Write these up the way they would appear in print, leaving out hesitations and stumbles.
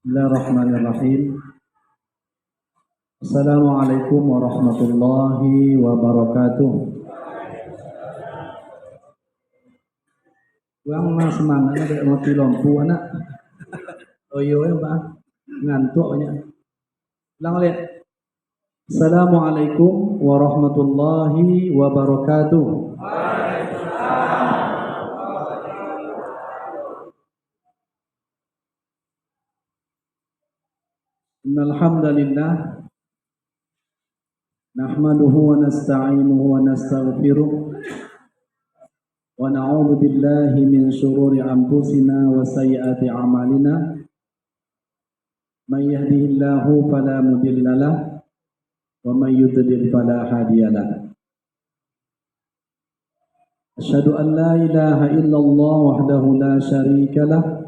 Bismillahirrahmanirrahim. Assalamualaikum warahmatullahi wabarakatuh. Wang mas semangat ada mati lampu anak. Oh iya ya Pak. Ngantuk banyak. Ulang lihat. Assalamualaikum warahmatullahi wabarakatuh. Innal hamdalillah nahmaduhu wa nasta'inuhu wa nastaghfiruh wa na'udzu billahi min shururi anfusina wa sayyiati a'malina may yahdihillahu fala mudilla lahu wa may yudlil fala hadiya lahu. Asyhadu an la ilaha illallah wahdahu la syarika lahu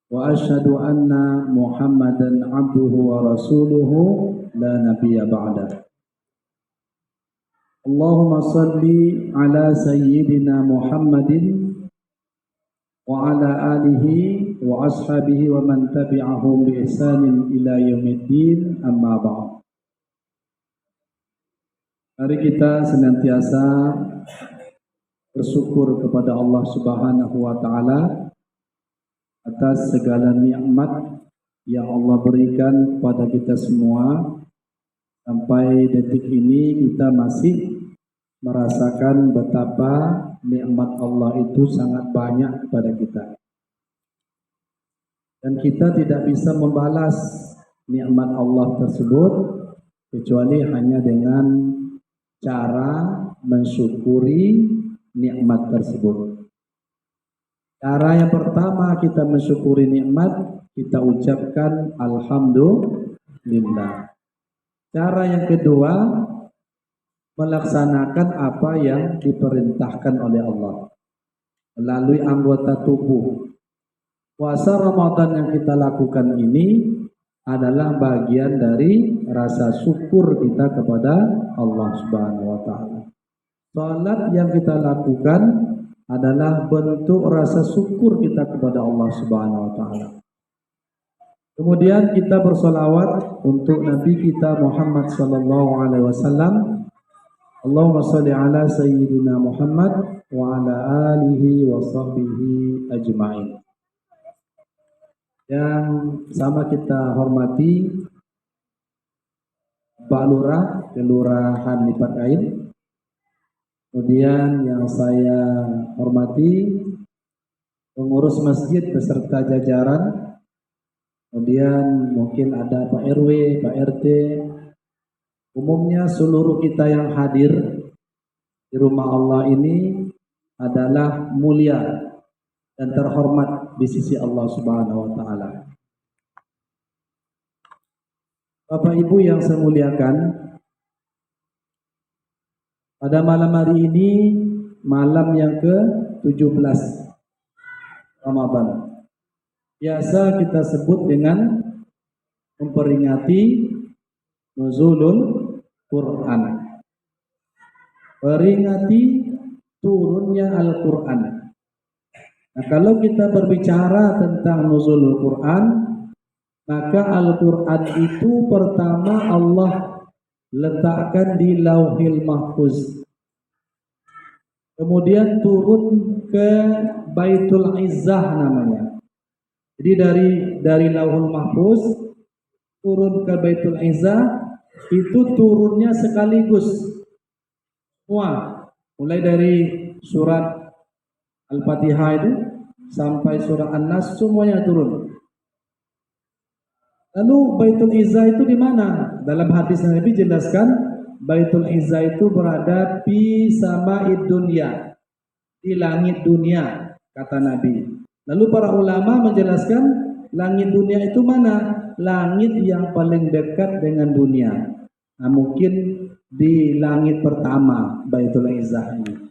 wa asyhadu anna Muhammadan abduhu wa rasuluhu la nabiyya ba'da. Allahumma salli ala sayyidina Muhammadin wa ala alihi wa ashabihi wa man tabi'ahum bi ihsanin ila yaumiddin, amma ba'd. Mari kita senantiasa bersyukur kepada Allah Subhanahu wa taala atas segala nikmat yang Allah berikan kepada kita semua. Sampai detik ini kita masih merasakan betapa nikmat Allah itu sangat banyak kepada kita. Dan kita tidak bisa membalas nikmat Allah tersebut kecuali hanya dengan cara mensyukuri nikmat tersebut. Cara yang pertama kita mensyukuri nikmat, kita ucapkan alhamdulillah. Cara yang kedua, melaksanakan apa yang diperintahkan oleh Allah melalui anggota tubuh. Puasa Ramadan yang kita lakukan ini adalah bagian dari rasa syukur kita kepada Allah Subhanahu wa taala. Salat yang kita lakukan adalah bentuk rasa syukur kita kepada Allah Subhanahu wa taala. Kemudian kita bersolawat untuk Nabi kita Muhammad sallallahu alaihi wasallam. Allahumma shalli ala sayyidina Muhammad wa ala alihi wa sahbihi ajma'in. Yang sama kita hormati Pak Lurah, Kelurahan Lipat Kain. Kemudian yang saya hormati pengurus masjid beserta jajaran. Kemudian mungkin ada Pak RW, Pak RT. Umumnya seluruh kita yang hadir di rumah Allah ini adalah mulia dan terhormat di sisi Allah Subhanahu wa taala. Bapak Ibu yang saya muliakan, pada malam hari ini, malam yang ke-17 Ramadan, biasa kita sebut dengan memperingati nuzulul Quran, peringati turunnya Al-Quran. Nah, kalau kita berbicara tentang nuzulul Quran, maka Al-Quran itu pertama Allah letakkan di Lauhil Mahfuz. Kemudian turun ke Baitul Izzah namanya. Jadi dari Lauhul Mahfuz turun ke Baitul Izzah, itu turunnya sekaligus. Wah, mulai dari surat Al-Fatihah itu sampai surat An-Nas semuanya turun. Lalu Baitul Izzah itu di mana? Dalam hadis Nabi jelaskan Baitul Izzah itu berada di sama'id dunya, di langit dunia, kata Nabi. Lalu para ulama menjelaskan langit dunia itu mana? Langit yang paling dekat dengan dunia. Nah, mungkin di langit pertama Baitul Izzah ini.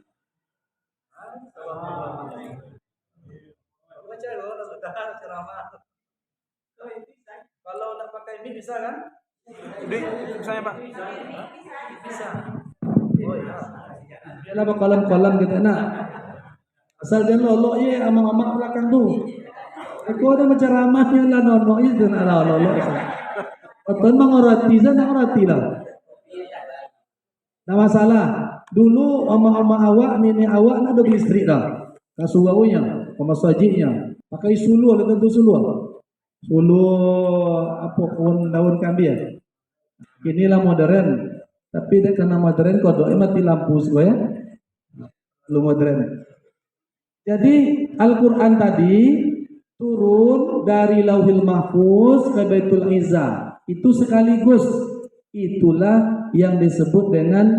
Kalau nak pakai mic bisa kan? Saya Pak. Bisa. Oh iya. Biarlah kolam-kolam kita nak. Asal dia lolok ye amang-amang belakang tu. Aku ada menceramahnya lah nono itu nak nono. Betul mengorati sana orati lah. Nah masalah dulu oma-oma awak, nenek awak nak ada listrik dah. Kasuaunya, pemasajiknya, pakai sulu ada tentu sulu. Sulu apa pun daun kambian. Inilah modern. Tapi dia karena modern kodok mati lampu ya. Lu modern. Jadi Al-Quran tadi turun dari Lauhil Mahfuz ke Baitul Izzah. Itu sekaligus. Itulah yang disebut dengan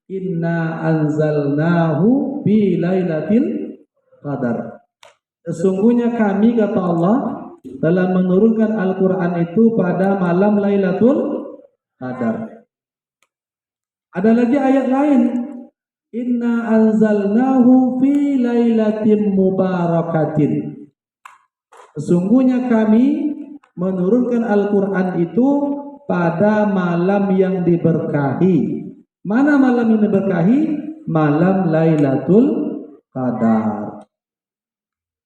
Inna anzalnahu fi lailatul qadar. Sesungguhnya kami kata Allah telah menurunkan Al-Quran itu pada malam Lailatul Qadar. Ada lagi ayat lain. Inna anzalnahu fi lailatin mubarakatin. Sesungguhnya kami menurunkan Al-Quran itu pada malam yang diberkahi. Mana malam yang diberkahi? Malam Lailatul Qadar.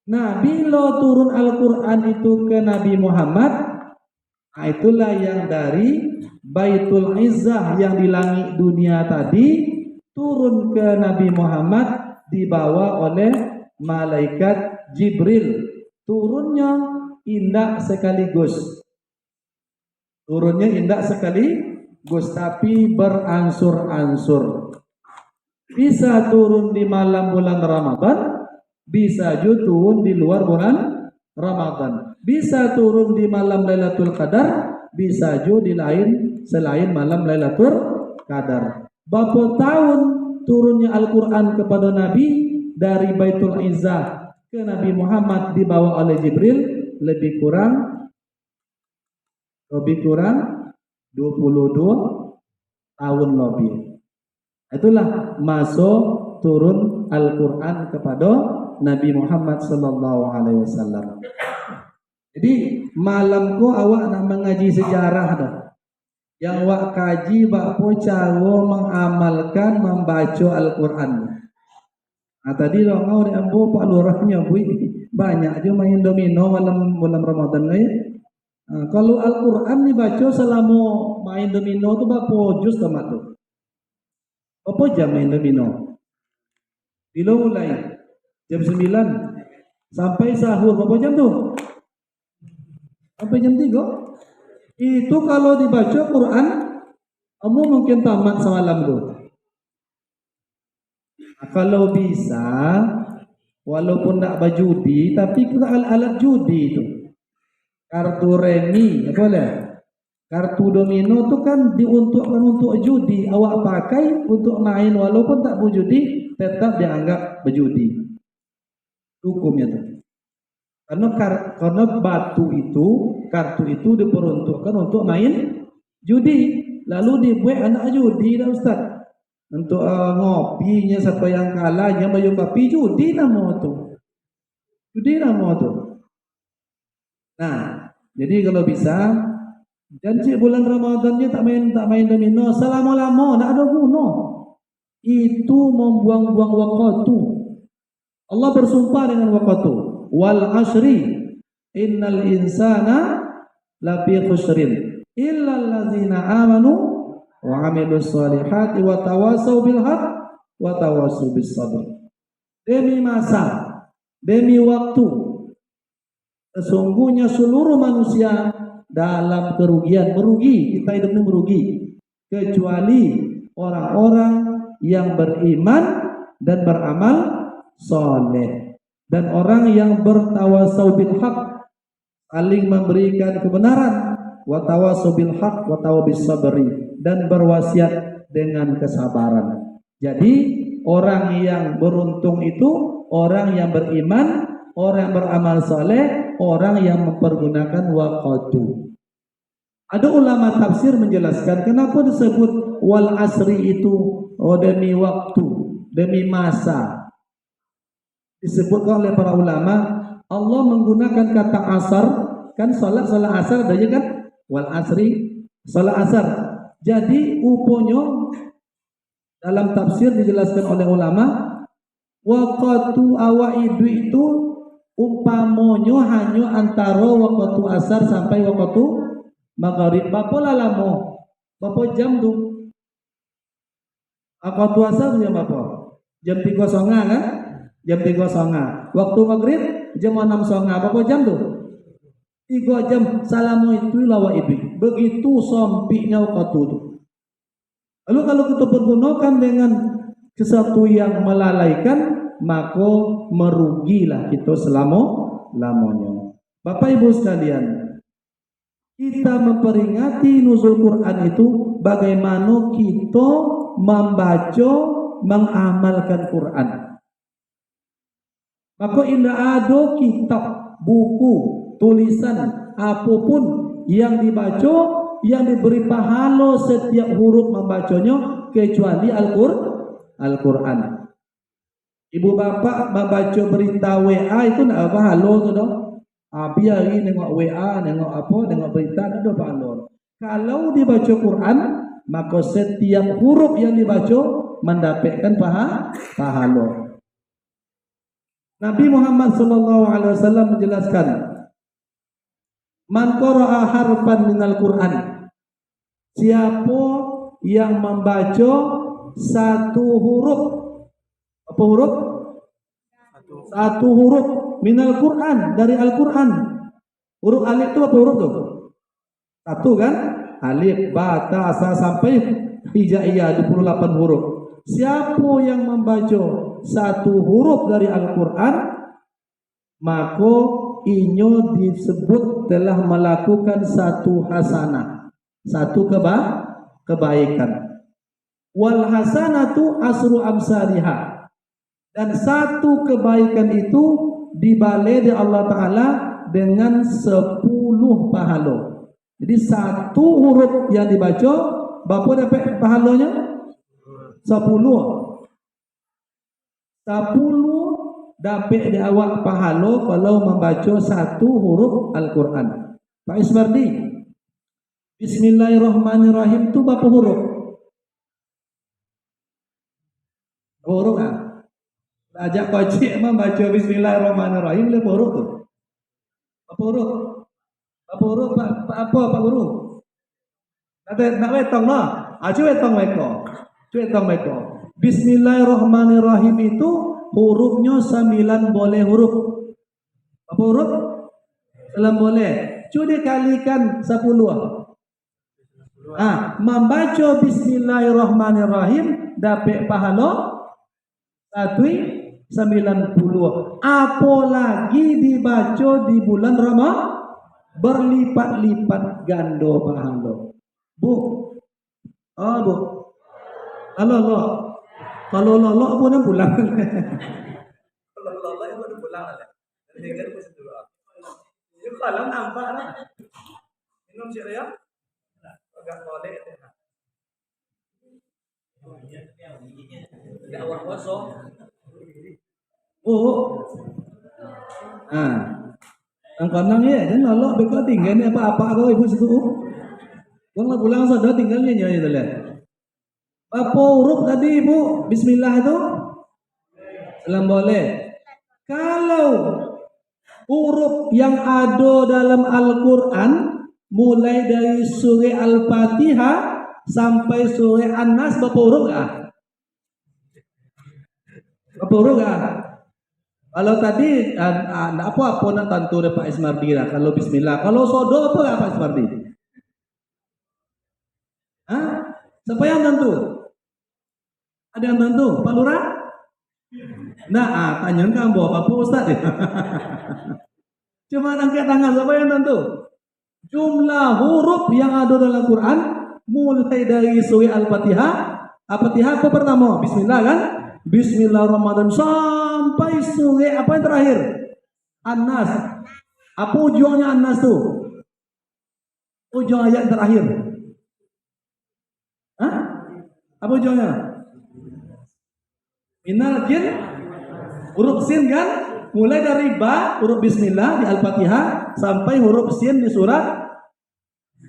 Nah, bila turun Al-Quran itu ke Nabi Muhammad, itulah yang dari Baitul Izzah yang di langit dunia tadi turun ke Nabi Muhammad dibawa oleh malaikat Jibril. Turunnya indah sekaligus. Turunnya indah sekaligus tapi beransur-ansur. Bisa turun di malam bulan Ramadan, bisa juga turun di luar bulan Ramadan. Bisa turun di malam Lailatul Qadar, bisa juga di lain selain malam Lailatul Qadar. Berapa tahun turunnya Al-Quran kepada Nabi dari Baitul Izzah ke Nabi Muhammad dibawa oleh Jibril? Lebih kurang 22 tahun lebih. Itulah masuk turun Al-Quran kepada Nabi Muhammad sallallahu alaihi wasallam. Jadi malam ko awak nak mengaji sejarah dah. Yang awak kaji bapa cara mengamalkan membaca Al-Quran. Nah tadi lo ngau ni ambo Pak Lurahnya bui banyak je main domino malam bulan Ramadan ni. Kalau Al-Quran dibaca selama main domino tu berapa juz tamat tu? Berapa jam main domino? Bila mulai? Jam 9 sampai sahur berapa jam tu? Sampai jam 3. Itu kalau dibaca Quran, kamu mungkin tamat semalam tu. Kalau bisa, walaupun tak berjudi, tapi kita alat judi tu. Kartu remi, apa boleh? Kartu domino tu kan diuntukkan untuk judi. Awak pakai untuk main walaupun tak berjudi, tetap dianggap berjudi. Hukumnya tu. Karena kartu itu diperuntukkan untuk main judi. Lalu dibuat anak judi dah Ustaz. Untuk ngopinya siapa yang kalah yang bayar kopi judi nama tu. Judi nama tu. Nah, jadi kalau bisa janji bulan Ramadannya tak main domino selama-lama tak ada guna. Itu membuang-buang waktu. Allah bersumpah dengan waktu. Wal asri innal insana lafi khusrin illa allazina amanu wa amilus solihati wa tawasau bil haq wa tawasau bis sabr. Demi masa, demi waktu, sesungguhnya seluruh manusia dalam kerugian, merugi, kita hidup ini merugi, kecuali orang-orang yang beriman dan beramal soleh. Dan orang yang bertawasau bil haq, saling memberikan kebenaran, wa tawasau bil haq wa tawasau bis sabri, dan berwasiat dengan kesabaran. Jadi orang yang beruntung itu orang yang beriman, orang yang beramal saleh, orang yang mempergunakan waktu. Ada ulama tafsir menjelaskan kenapa disebut wal asri itu demi waktu, demi masa. Disebutkan oleh para ulama, Allah menggunakan kata asar, kan salat asar ada je kan? Wal asri, salat asar. Jadi uponyo dalam tafsir dijelaskan oleh ulama, waktu awaidu itu umpamonyo hanyo antara waktu asar sampai waktu maghrib. Bapo lalamo, bapo jam tu. Waktu asar tu jam bapo? Jam 3.30 kan? Jam 3.30. Waktu maghrib jam 6.30. Bapo jam tu? 3 jam. Salamu itu lawa ibi. Begitu sompiknya waktu tu. Lalu kalau kita pergunakan dengan sesuatu yang melalaikan, maka merugilah kita lamanya. Bapak Ibu sekalian, kita memperingati nuzul Quran itu bagaimana kita membaca, mengamalkan Quran. Maka tidak ada kitab, buku, tulisan, apapun yang dibaca yang diberi pahala setiap huruf membacanya kecuali Al-Quran. Ibu bapak membaca berita WA itu tidak apa pahala tu dah. Biar hari nengok WA, nengok apa, nengok berita itu pahala. Kalau dibaca Quran, maka setiap huruf yang dibaca mendapatkan pahala. Nabi Muhammad SAW menjelaskan, man qara'a harfan minal Quran, siapa yang membaca satu huruf, apa huruf? Satu huruf minal Quran, dari Al-Quran. Huruf alif itu apa huruf tu? Satu kan? Alif, ba, ta, sa sampai hijaiyah 28 huruf. Siapa yang membaca satu huruf dari Al-Quran, maka inyo disebut telah melakukan satu hasanah, satu kebaikan. Wal hasanatu asru amsalihah, dan satu kebaikan itu dibalai di Allah Ta'ala dengan 10 pahala. Jadi satu huruf yang dibaca, berapa dapat pahalanya? 10 dapat di awal pahala kalau membaca satu huruf Al-Quran. Pak Ismardi, Bismillahirrahmanirrahim itu berapa huruf? Huruf kan? Ajak kocik membaca Bismillahirrahmanirrahim berapa huruf tu? Berapa huruf? Berapa huruf? Apa guru? Nak wetong lah. Cuba wetong mereka. Bismillahirrahmanirrahim itu hurufnya 9 boleh huruf. Apa huruf? 9 boleh. Cuba dikalikan 10. Membaca Bismillahirrahmanirrahim dapat pahala 90. Apalagi dibaca di bulan Ramadan, berlipat-lipat ganda pahala. Bu. Kalau lolok pun nak pulang. Kalau lolok pun nak pulang lah. Jadi kan mesti dulu. Ini kalau nampak lah. Minum siapa ya? Agak boleh tu. Tidak awak kosong. Ang ya, jangan lolok bekal tinggal ni apa-apa kau ibu situ. Kau nak pulang sudah tinggalnya nyonya tu lah. Apa huruf tadi ibu? Bismillah itu? Salam boleh. Kalau huruf yang ada dalam Al-Quran mulai dari surah Al-Fatihah sampai surah An-Nas, berapa huruf kah? Berapa huruf kah? Kalau tadi apa nak tentu dari Pak Ismardi lah. Kalau Bismillah. Kalau sodo apa Pak Ismardi? Siapa yang tentu? Ada yang tentu? Pak Lurah? Nah, tanyakan kamu apa Ustaz ya? Cuma angkat tangan, siapa yang tentu? Jumlah huruf yang ada dalam Quran mulai dari surah Al-Fatihah. Al-Fatihah apa pertama? Bismillah kan? Bismillahirrahmanirrahim sampai surah apa yang terakhir? An-Nas. Apa ujungnya An-Nas tu? Ujung ayat terakhir. Apa ujungnya? Minal jin, huruf sin kan? Mulai dari ba, huruf Bismillah di Al-Fatihah sampai huruf sin di surat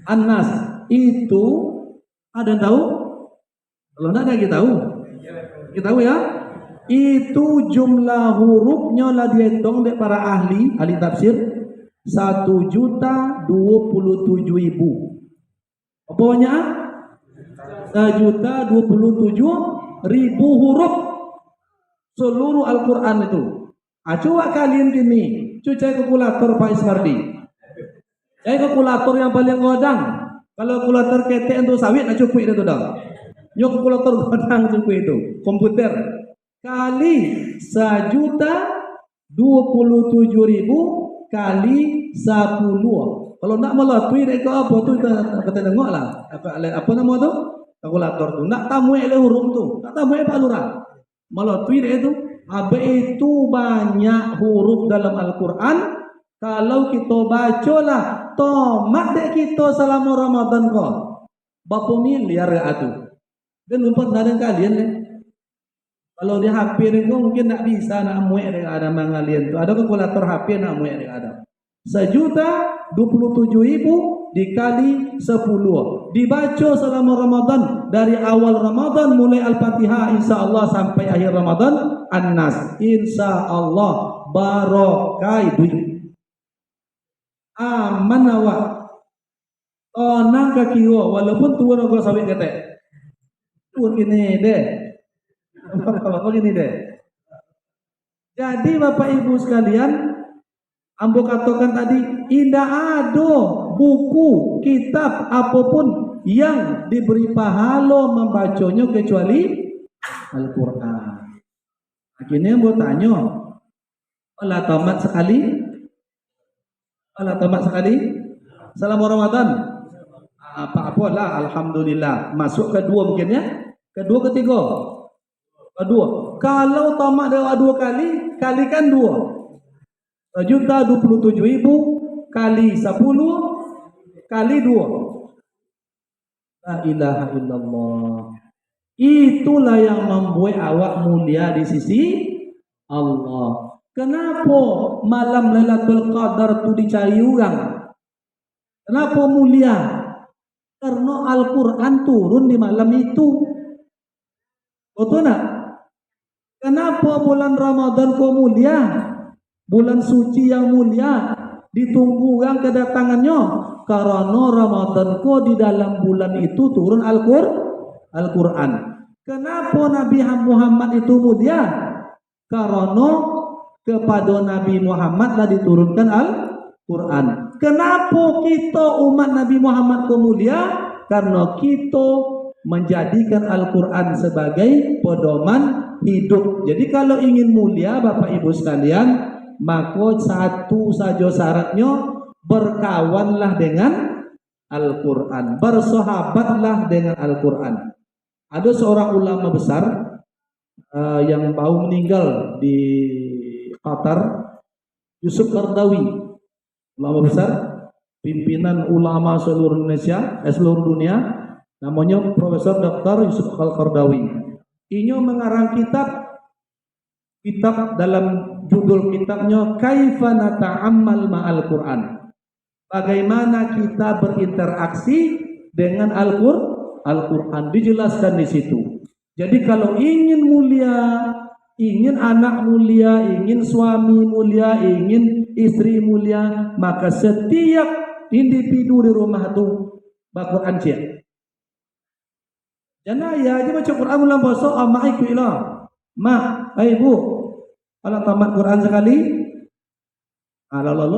An-Nas. Itu ada yang tahu? Kalau tidak ada kita tahu. Kita tahu ya? Itu jumlah hurufnya lah dihitung dek para ahli tafsir 1.027.000. Apa banyak? 1.027.000 huruf seluruh Al-Quran itu. Coba kalian gini, cuci kalkulator Pak Ismardi. Cari kalkulator yang paling godang. Kalau kalkulator ketek untuk sawit, cukup itu dah. Nyok kalkulator godang cukup itu. Komputer kali 1.027.000 kali 10. Kalau nak melatui itu apa tu kita tengok lah. Apa nama tu? Kalkulator tu. Nak tamu ele huruf tu. Nak tamu Pak Lurah. Melatui itu. Apa itu banyak huruf dalam Al-Quran. Kalau kita baca lah, tomat dek kita selama Ramadan kau. Berapa miliar tu? Dan lupa ada kalian deh. Kalau di HP ni mungkin tak bisa nak muat dengan ada mangalian tu. Ada kalkulator HP nak muat dengan ada. 1.027.000 dikali 10. Dibaca selama Ramadan. Dari awal Ramadan mulai Al-Fatihah insya-Allah sampai akhir Ramadan An-Nas. Insya-Allah barokai duit. Aman awak. Tonang kaki walaupun tuan aku sawit ketek. Tuan ini deh. Apa gini deh. Jadi Bapak Ibu sekalian, ambo katakan tadi, tidak ada buku, kitab apapun yang diberi pahala membacanya kecuali Al-Quran. Akhirnya ambo tanya, Allah tamat sekali? Allah tamat sekali? Selama Ramadan? Apa-apalah, Alhamdulillah. Masuk kedua mungkin ya? Kedua, ketiga? Kedua. Kalau tamat dua kali, kalikan 2.027.000 kali 10 kali 2. La ilaha illallah. Itulah yang membuat awak mulia di sisi Allah. Kenapa malam Lailatul Qadar itu dicari orang? Kenapa mulia? Karena Al-Quran turun di malam itu. Betul tak? Kenapa bulan Ramadan kau mulia? Bulan suci yang mulia ditunggu orang kedatangannya karena Ramadan kau di dalam bulan itu turun Al-Quran. Kenapa Nabi Muhammad itu mulia? Karena kepada Nabi Muhammad lah diturunkan Al-Quran. Kenapa kita umat Nabi Muhammad kau mulia? Karena kita menjadikan Al-Quran sebagai pedoman hidup. Jadi kalau ingin mulia Bapak Ibu sekalian, maka satu saja syaratnya, berkawanlah dengan Al-Quran, bersahabatlah dengan Al-Quran. Ada seorang ulama besar yang baru meninggal di Qatar, Yusuf Qaradawi, ulama besar, pimpinan ulama seluruh Indonesia, seluruh dunia, namanya Profesor Dr. Yusuf Qaradawi. Ini mengarang kitab dalam judul kitabnya Kaifa Nata'ammal Ma'al Quran. Bagaimana kita berinteraksi dengan Al-Quran, dijelaskan di situ. Jadi kalau ingin mulia, ingin anak mulia, ingin suami mulia, ingin istri mulia, maka setiap individu di rumah itu Al-Quran cek. Jangan ya aja baca Quran bulan puasa, mak ikut lah. Mak, ibu, kalau tamat Quran sekali, lalu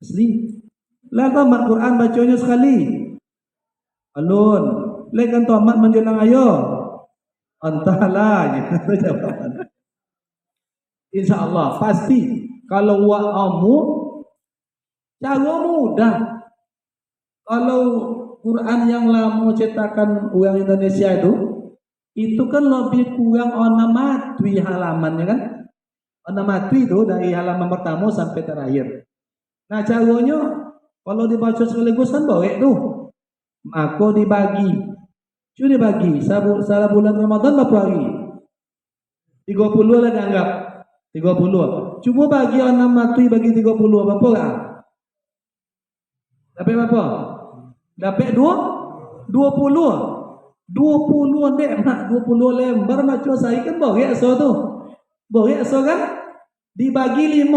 asli. Lah tamat Quran bacanya sekali. Alun, lekan tamat menjelang ayo. Entahlah, gitu jawaban. Insyaallah pasti kalau wa'amu cara mudah. Kalau Quran yang lama cetakan orang Indonesia itu kan lebih kurang onomatwi halamannya kan. Onomatwi itu dari halaman pertama sampai terakhir. Nah caranya kalau dibaca sekaligus kan baik tuh. Maka dibagi. Cuma dibagi. Salah bulan Ramadan berapa hari? 30 lah dianggap. 30. Coba bagi onomatwi bagi 30 berapa lah? Dapat berapa? Dapat 20. 20 dek nak 20 lembar macam saya kan bawa so tu. Boleh so kan? Dibagi 5.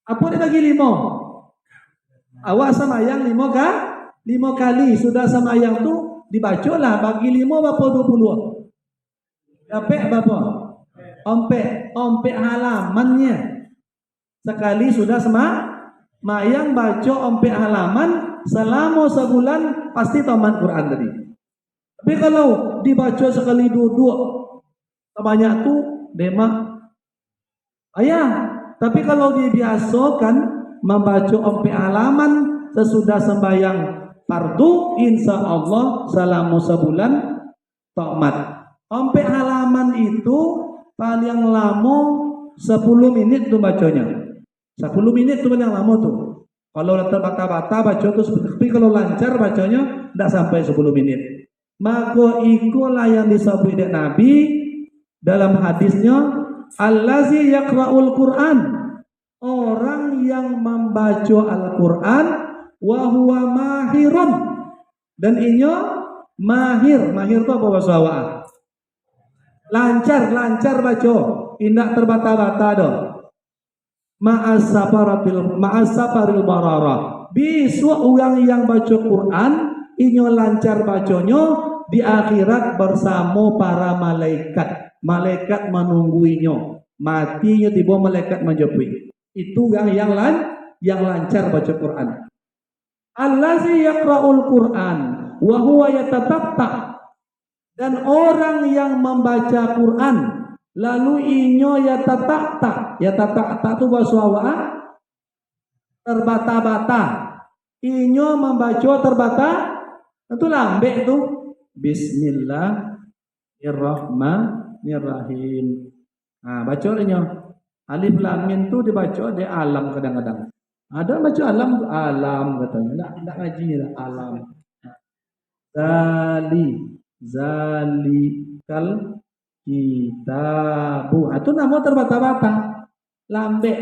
Apa dibagi 5? Awak semayang 5 kali. Sudah semayang tu dibacalah bagi 5 berapa 20. Dapat berapa? Ompek halamannya. Sekali sudah semayang baca ompek halaman selama sebulan pasti tamat Quran tadi. Tapi kalau dibaca sekali duduk sebanyak tu demak ayah. Tapi kalau dibiasakan membaca ompek halaman sesudah sembahyang fardu, insya Allah selama sebulan tamat. Ompek halaman itu paling lama 10 menit tu bacanya. 10 menit tu paling lama tu. Kalau terbata-bata baca tu, tapi kalau lancar bacanya tidak sampai 10 menit. Maka ikulah yang disebut oleh Nabi dalam hadisnya, allazi yaqra'ul Qur'an, orang yang membaca Al-Qur'an wa huwa mahirun, dan inyo mahir itu apa bahasa Awak? Lancar baca, indak terbata-bata dah. Ma'as-safaril barara. Bisu orang yang baca Quran inyo lancar bacanya di akhirat bersama para malaikat. Malaikat menungguinya. Matinya tiba malaikat menjemput. Itu yang lancar baca Quran. Allazi yaqra'ul Quran wa huwa yatatatta, dan orang yang membaca Quran lalu inyo yatatatta itu bahasa Awak terbata-bata. Inyo membaca terbata itu lambek tu. Bismillahirrahmanirrahim. Nah, baca inyo. Alif lam mim tu dibaca di alam kadang-kadang. Ada baca alam katanya. Enggak ngaji lah alam. Zalikal kitabu. Itu nama terbata-bata. Lambek,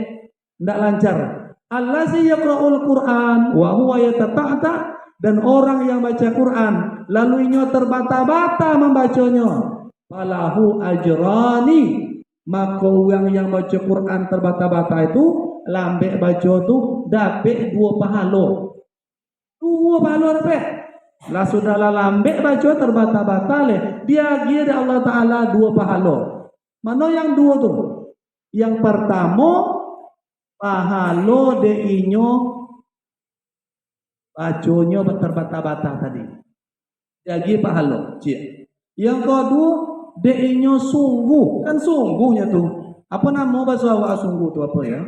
enggak lancar. Allazi yaqra'ul Qur'an wa huwa yatata'a, dan orang yang baca Quran lalu inyo terbata-bata membacanya. Falahu ajrani, maka orang yang baca Quran terbata-bata itu lambek baca tu dapat 2 pahala. 2 pahala dapat. Lah sudahlah lambek baca terbata-bata leh. Dia gira Allah Taala 2 pahala. Mana yang 2 tu? Yang pertama pahala de inyo baconyo terbata-bata tadi. Jadi pahala. Cik. Yang kedua de inyo sungguh. Kan sungguhnya tu. Apa nama bahasa Awak sungguh tu apa ya?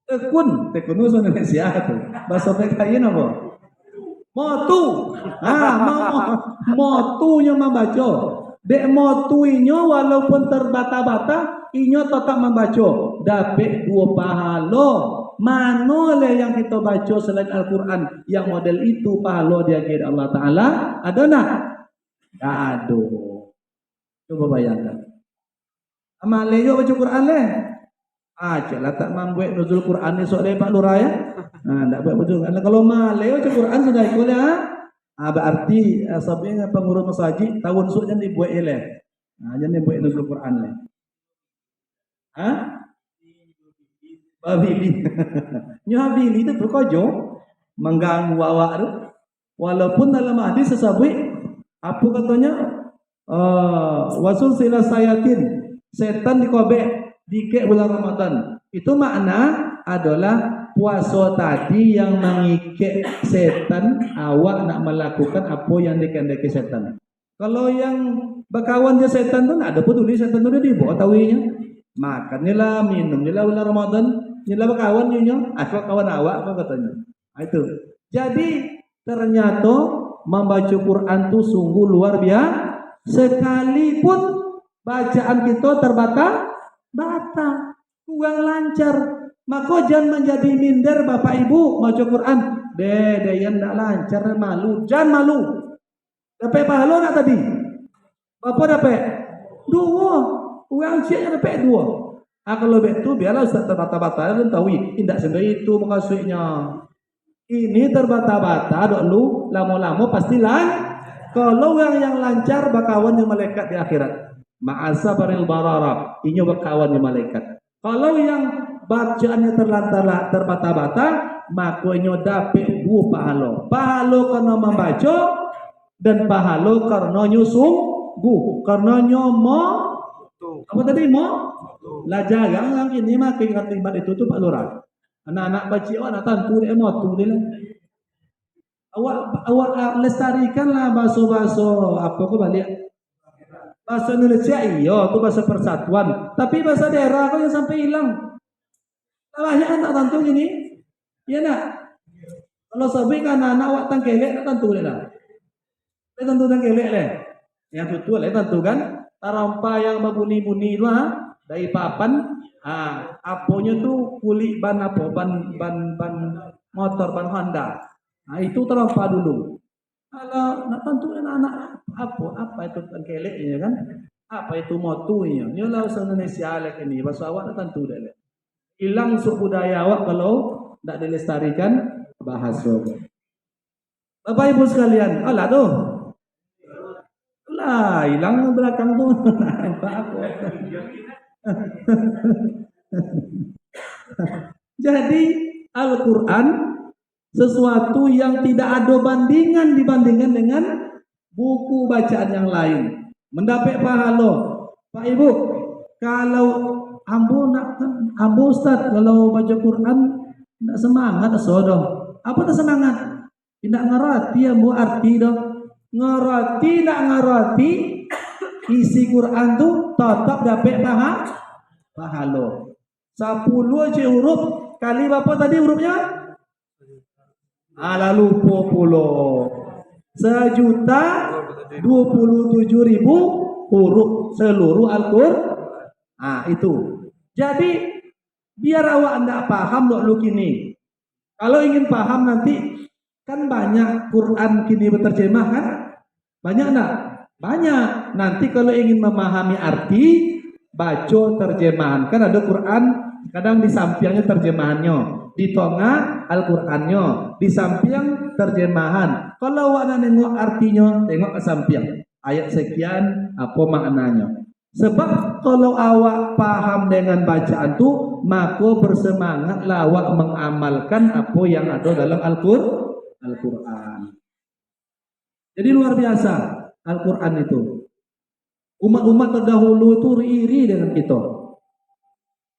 Tekun bahasa Indonesia tu. Bahasa PKI apa? Motu. Motunya membaca. Dek motu inyo walaupun terbata-bata, inyo tetap membaca. Dapat 2 pahala. Mana le yang kita baca selain Al-Quran yang model itu pahala dia kira Allah Ta'ala? Ada nak? Tak ada. Coba bayangkan. Amal le baca Quran le. Lah tak membuat nuzul Quran esok le Pak Lurah ya. Tak buat betul. Kalau malai baca Quran sudah ikut ya. Berarti sabnya pengurus masjid tahun esok jangan dibuat le. Jangan dibuat nuzul Quran le. Babili. Nyabili itu berkojo mengganggu awak tu. Walaupun dalam hadis sesabui apa katanya? Wasul sila sayatin, setan dikobek dikek bulan Ramadan. Itu makna adalah puasa tadi yang mengikat setan, awak nak melakukan apa yang dikehendaki setan. Kalau yang berkawan je setan tu nak ada peduli setan tu dia bawa tawinya. Makannya lah, minumnya lah bulan Ramadan, nyelah berkawan nyonya, asal kawan awak apa katanya. Itu. Jadi ternyata membaca Quran tu sungguh luar biasa. Sekalipun bacaan kita terbata-bata, kurang lancar, maka jangan menjadi minder Bapak Ibu baca Quran. Yang tak lancar malu, jangan malu. Dapat pahala nak tadi? Berapa dapat? 2. Orang siapnya dapat 2. Kalau betul biarlah Ustaz terbata-bata dan tahu tidak sendiri itu maksudnya. Ini terbata-bata dulu lama-lama pastilah. Kalau yang lancar bakawan yang malaikat di akhirat. Ma'asabaril barara, inyo berkawan di malaikat. Kalau yang bacaannya terbata-bata, maka inyo dapat dua pahala. Pahala karena membaca dan pahala karena nyusung karena nyomo apa tadi mau lah jarang yang ini makin kalimat itu tuh Pak Lurah. Anak-anak baca anak tantu dia mau tu dia. Awak lestarikanlah bahasa apa kau balik bahasa Indonesia iya tu bahasa persatuan tapi bahasa daerah kau yang sampai hilang. Salahnya anak tantu gini ya nak kalau sabi kan anak awak tangkelek nak tantu dia lah. Tentu tangkelek leh. Yang betul tentu kan tarampa yang membuni-buni lah dari papan aponya tuh kulit ban apa ban motor ban Honda itu tarampa dulu kalau nak tentu anak apa itu tangkeleknya kan apa itu motunya nyolah bahasa Indonesia lek ini bahasa awak tentu dah hilang suku budaya awak kalau tidak dilestarikan bahasa Bapak Ibu sekalian alah tuh hilang belakang tuh nampak aku. Jadi Al-Quran sesuatu yang tidak ada dibandingkan dengan buku bacaan yang lain. Mendapat pahala. Pak Ibu, kalau ambo Ustaz kalau baca Quran tidak semangat sodoh. Apa tak semangat? Tidak ngerti ambo arti doh. Ngerti tak ngerti isi Quran tu tetap dapat pahala. 10 je huruf kali berapa tadi hurufnya? Lalu 20. 1.027.000 huruf seluruh Al-Qur'an. Itu. Jadi biar awak anda paham lu kini. Kalau ingin paham nanti kan banyak Quran kini berterjemah kan? Banyak enggak? Banyak. Nanti kalau ingin memahami arti, baca terjemahan. Kan ada Quran, kadang di sampingnya terjemahannya, di tengah Al-Qur'annya, di samping terjemahan. Kalau awak nak nengok artinya, tengok ke samping. Ayat sekian, apa maknanya. Sebab kalau awak paham dengan bacaan itu, maka bersemangatlah awak mengamalkan apa yang ada dalam Al-Qur'an. Jadi luar biasa Al-Quran itu. Umat-umat terdahulu itu iri dengan kita.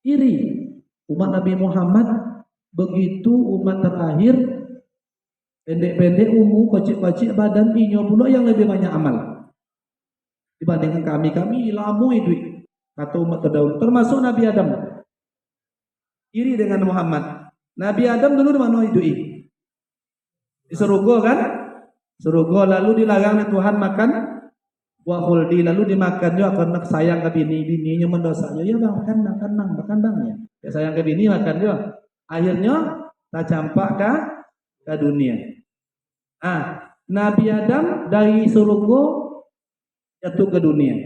Iri. Umat Nabi Muhammad begitu umat terakhir pendek-pendek umur, kecil-kecil badan inyo pula yang lebih banyak amal. Dibandingkan kami lama duit. Kata umat terdahulu. Termasuk Nabi Adam. Iri dengan Muhammad. Nabi Adam dulu di mana hidup? Di surga kan? Surga lalu dilarang oleh Tuhan makan buah khuldi lalu dimakan juga karena sayang ke bininya mendosanya ya bang makan bang ya sayang ke bini makan juga akhirnya tak campak ke dunia. Nabi Adam dari surga jatuh ke dunia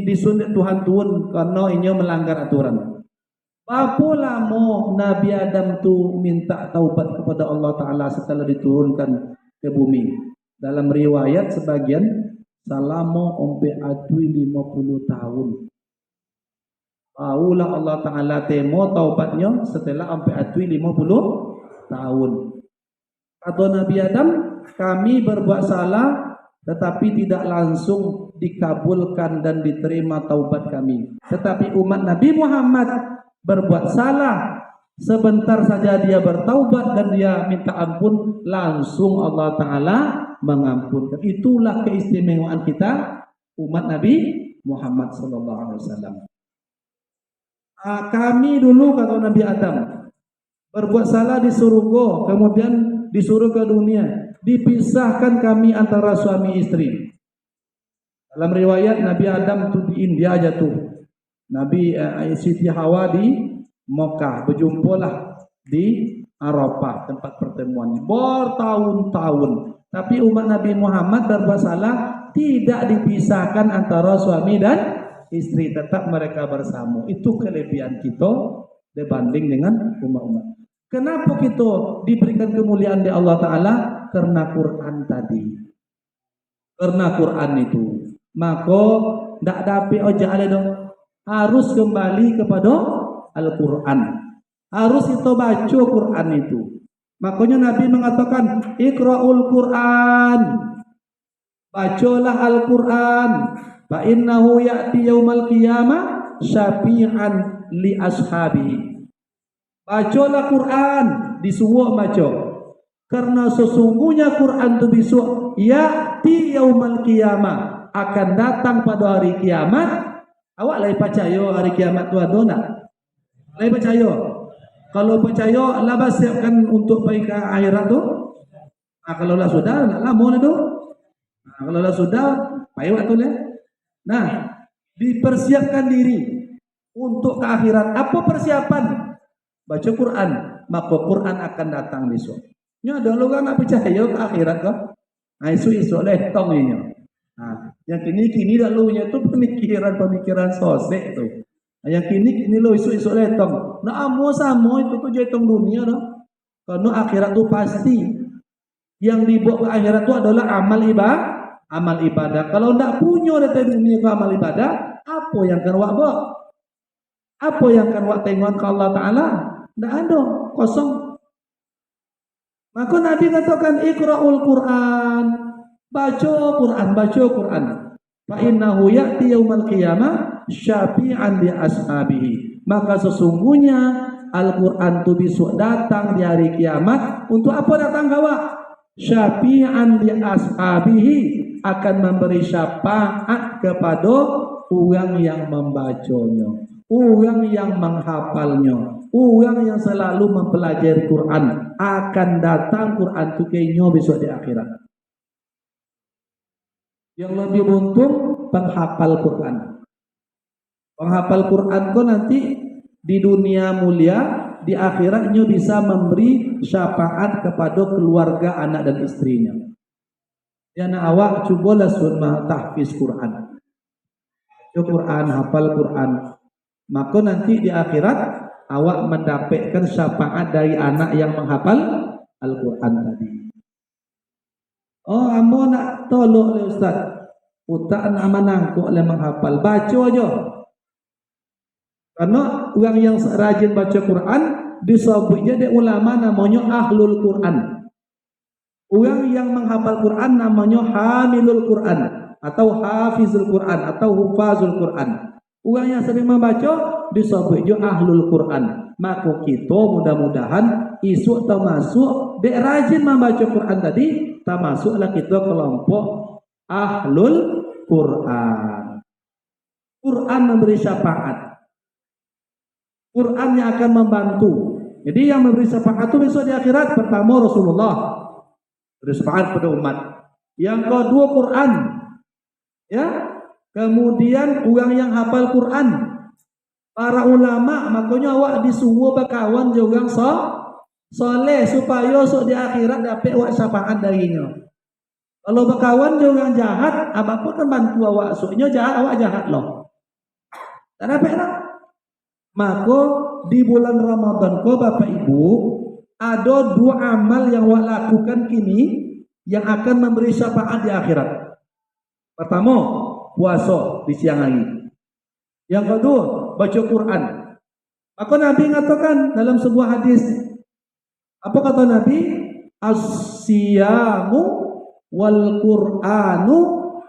disunat Tuhan turun karena ini melanggar aturan. Berapa lama Nabi Adam tu minta taubat kepada Allah Ta'ala setelah diturunkan ke bumi? Dalam riwayat sebagian selama ompe adui 50 tahun. Paulah Allah Ta'ala temo taubatnya setelah ompe adui 50 tahun. Kata Nabi Adam, kami berbuat salah tetapi tidak langsung dikabulkan dan diterima taubat kami. Tetapi umat Nabi Muhammad berbuat salah, sebentar saja dia bertaubat dan dia minta ampun, langsung Allah Ta'ala mengampunkan. Itulah keistimewaan kita umat Nabi Muhammad SAW. Kami dulu kata Nabi Adam berbuat salah di surga, kemudian disuruh ke dunia, dipisahkan kami antara suami istri. Dalam riwayat Nabi Adam itu di India aja tuh. Nabi Siti Hawa di Mekah, berjumpalah di Arafah tempat pertemuan bertahun-tahun. Tapi umat Nabi Muhammad berbuat salah tidak dipisahkan antara suami dan istri, tetap mereka bersama. Itu kelebihan kita dibanding dengan umat-umat. Kenapa kita diberikan kemuliaan di Allah Ta'ala? Karena Quran tadi. Karena Quran itu. maka ndak dapat ojak ada dong. Harus kembali kepada Al-Quran. Harus itu baca Quran itu. Makanya Nabi mengatakan, Iqra'ul Quran. Bacalah Al-Quran. Fa innahu ya'ti yaumal qiyamah syafi'an li ashabihi. Bacalah Quran, disuruh baca. Karena sesungguhnya Quran itu besok ya'ti yaumal qiyamah, akan datang pada hari kiamat. Awak lagi percaya hari kiamat tu ada tak? Lagi percaya? Kalau percaya, lah siapkan untuk pergi ke akhirat tu. Kalau lah sudah, nak lama lah tu. Kalau lah sudah, pergi waktu lah. Nah, dipersiapkan diri untuk ke akhirat. Apa persiapan? Baca Quran, maka Quran akan datang besok. Nya ada orang nak percaya ke akhirat ke? Nah, isu-isu letong ini. Nah, yang kini dahulunya itu pemikiran sosek tu. Yang kini lo isu-isu letong. Nah, sama itu tu jatong dunia dah. Karena akhirat tu pasti. Yang dibawa ke akhirat tu adalah amal ibadah. Kalau ndak punya dari dunia ke amal ibadah, apa yang akan wak bawa? Apa yang akan wak tengok ke Allah Taala? Ndak ada, kosong. Maka Nabi katakan Iqra'ul Quran. Baca Quran. Fa innahu ya'ti yaumal qiyamah syafi'an li ashabihi. Maka sesungguhnya Al-Quran itu besok datang di hari kiamat. Untuk apa datang kawan? Syafi'an li ashabihi, akan memberi syafaat kepada orang yang membacanya, orang yang menghafalnya, orang yang selalu mempelajari Quran. Akan datang Quran itu kayaknya besok di akhirat. Yang lebih untung penghafal Quran. Penghafal Quran kok nanti di dunia mulia, di akhiratnya bisa memberi syafaat kepada keluarga, anak dan istrinya. Ya nak awak cubalah sunnah tahfiz Quran. Quran, hafal Quran. Maka nanti di akhirat awak mendapatkan syafaat dari anak yang menghafal Al-Quran tadi. Oh, amo nak tolong le Ustaz. Utak nak menangkuk le menghafal. Baca aja. Karena orang yang rajin baca Quran disebutnya di ulama namanya ahlul Quran. Orang yang menghafal Quran namanya hamilul Quran atau hafizul Quran atau hufazul Quran. Orang yang sering membaca disebutnya ahlul Quran. Maka kita mudah-mudahan isu termasuk dek rajin membaca Quran tadi, termasuklah kita kelompok ahlul Quran. Quran memberi syafaat. Quran yang akan membantu. Jadi yang memberi syafaat itu besok di akhirat, pertama Rasulullah beri syafaat pada umat. Yang kedua Quran. Ya. Kemudian orang yang hafal Quran. Para ulama, makanya awak disuruh berkawan dengan soleh supaya sok di akhirat dapat awak syafaat darinya. Kalau berkawan dengan jahat, apa kan bantu awak soknya jahat, awak jahat loh. Tak dapat lah. Maka di bulan Ramadan kau Bapak Ibu ada dua amal yang awak lakukan kini yang akan memberi syafaat di akhirat. Pertama, puasa di siang hari. Yang kedua, baca Quran. Maka Nabi mengatakan dalam sebuah hadis, apa kata Nabi? As-siyamu wal Qur'anu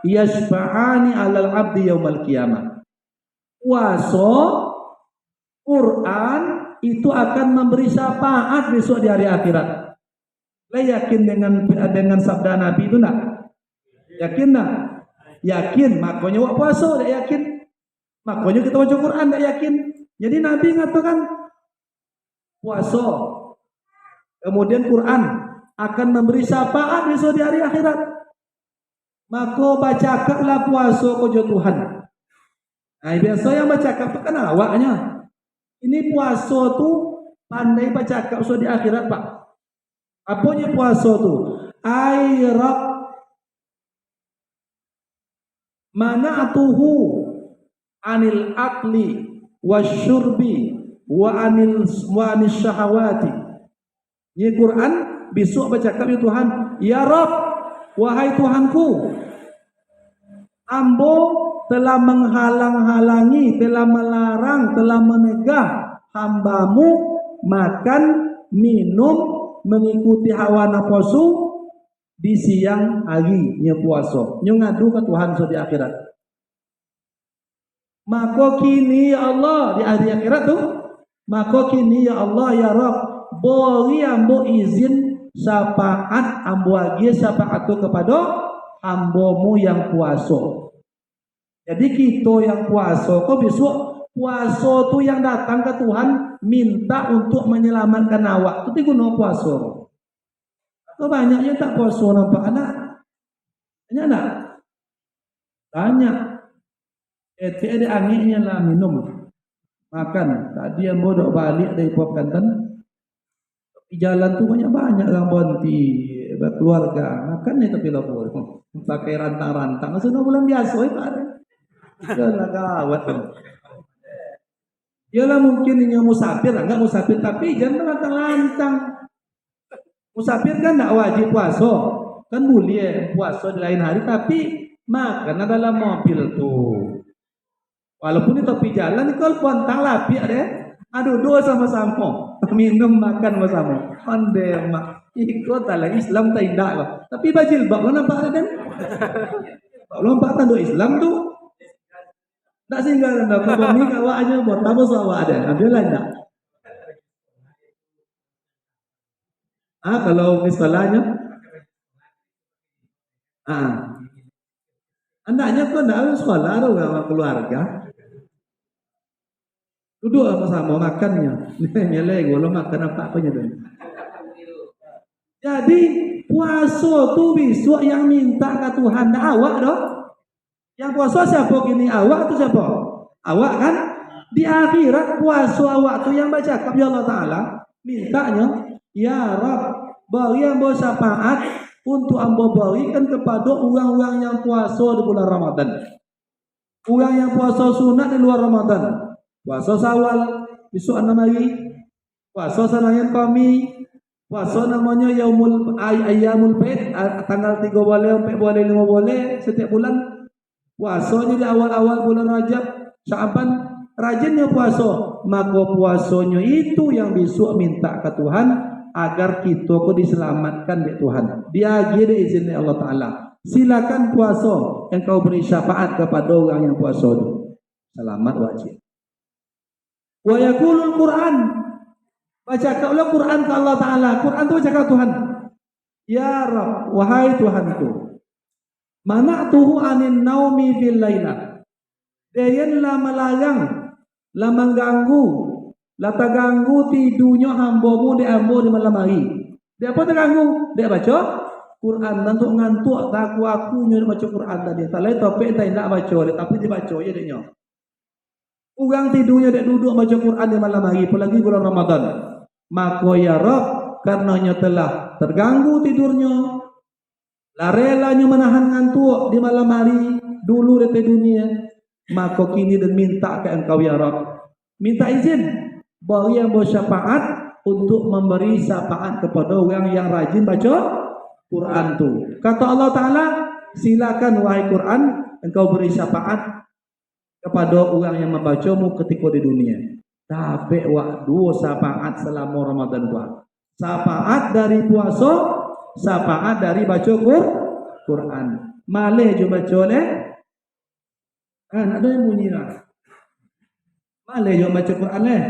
yashfa'ani 'alal 'abdi yaumal qiyamah. Puasa, Quran itu akan memberi syafaat besok di hari akhirat. Lah yakin dengan sabda Nabi itu enggak? Yakin enggak? Yakin, makanya wak puasa dak yakin. Makanya kita baca Quran dak yakin. Jadi Nabi mengatakan puasa, kemudian Quran akan memberi syafaat besok di hari akhirat. Maka bacakanlah puasa kepada Tuhan. Nah, biasa yang bercakap itu kan awaknya. Ini puasa tu pandai bercakap so di akhirat, Pak. Apanya puasa tu? Airab mana'atuhu anil akli wasyurbi wa anis syahawati. Ini Quran besok bercakap ya Tuhan, ya Rabb, wahai Tuhanku, Ambo telah menghalang-halangi, telah melarang, telah menegah hambamu makan, minum, mengikuti hawa nafsu di siang hari nya puasa. Nya ngadu ke Tuhan so di akhirat. Maka kini ya Allah di hari akhirat tu, maka kini ya Allah ya Rabb, beri ambo izin syafaat ambo agi syafaat tu kepada hambamu yang puasa. Jadi kita yang puasa, kau besok puasa tu yang datang ke Tuhan minta untuk menyelamatkan awak. Itu guna puasa. Kau banyaknya tak puasa nampak anak. Banyak tak? Banyak. Ada anginnya lah minum. Makan. Tadi yang bodoh balik dari Pop Kanten. Di jalan tu banyak-banyak orang bonti. Berkeluarga. Makan ni tapi lapor. Pakai rantang-rantang. Maksudnya bulan biasa. Yalah gawat. Yalah mungkin ini musafir, enggak musafir tapi jangan lantang-lantang. Musafir kan enggak wajib puasa. Kan boleh puasa di lain hari tapi makan dalam mobil tuh. Walaupun di tepi jalan kalau pontang lapik deh. Aduh dua sama-sama. Minum makan bersama. Ondeh mak. Ikut dalam Islam tak indah. Tapi bajilbab mana nampak kan? Kalau nampak tanda Islam tuh tak sehingga anda kami kawaknya buat apa sawah ada, ambil lain tak? Kalau misalnya, anaknya pun tidak harus sekolah, ada orang keluarga, duduk sama-sama makannya, nyeleng, walau makan apa tu. Jadi puasa tu besok yang minta ke Tuhan, tak awak doh. Yang puasa siapa kini? Awak tu siapa? Awak kan? Di akhirat puasa awak tu yang baca kab ya Allah Ta'ala mintanya, ya Rabb beri ambo syafaat untuk ambo berikan kepada orang-orang yang puasa di bulan Ramadan. Orang yang puasa sunat di luar Ramadan. Puasa Syawal, besok 6 hari. Puasa Senayan kami. Puasa namanya Ayyamul Bait, tanggal 3 boleh, 4 boleh, 5 boleh setiap bulan. Puasanya di awal-awal bulan Rajab, Sya'ban, rajinnya puasa. Maka puasanya itu yang besok minta ke Tuhan agar kita kok diselamatkan oleh Tuhan. Dia gini izin Allah Ta'ala. Silakan puasa, engkau beri syafaat kepada orang yang puasa itu. Selamat wajib. Wa yaqulul Qur'an. Baca kaulah Quran ke Allah Ta'ala. Quran itu baca ke Tuhan. Ya Rabb, wahai Tuhanku. Mana'tuhu anin naumi fil laila. Dayan la melarang, la mengganggu, la terganggu tidurnya hambamu di ambo di malam hari. Dia apa terganggu? Dia baca Quran ngantuk tak aku nyuruh baca Quran tadi. Tak lain topik tak nak baca dia, tapi dia baca je dia. Orang tidurnya dia duduk baca Quran di malam hari, apalagi bulan Ramadan. Maka ya Rabb, karenanya telah terganggu tidurnya. Larelanya menahan ngantuk di malam hari dulu di dunia, maka kini dan minta ke engkau ya Rabb, minta izin bagi yang bersyafaat untuk memberi syafaat kepada orang yang rajin baca Quran tu. Kata Allah Ta'ala, silakan wahai Quran, engkau beri syafaat kepada orang yang membacamu ketika di dunia. Tapi waktu syafaat selama Ramadan buat. Syafaat dari puasa, syafaat dari baca Quran. Malih je baca leh. Kan ada yang bunyi lah. Malih je baca Quran leh.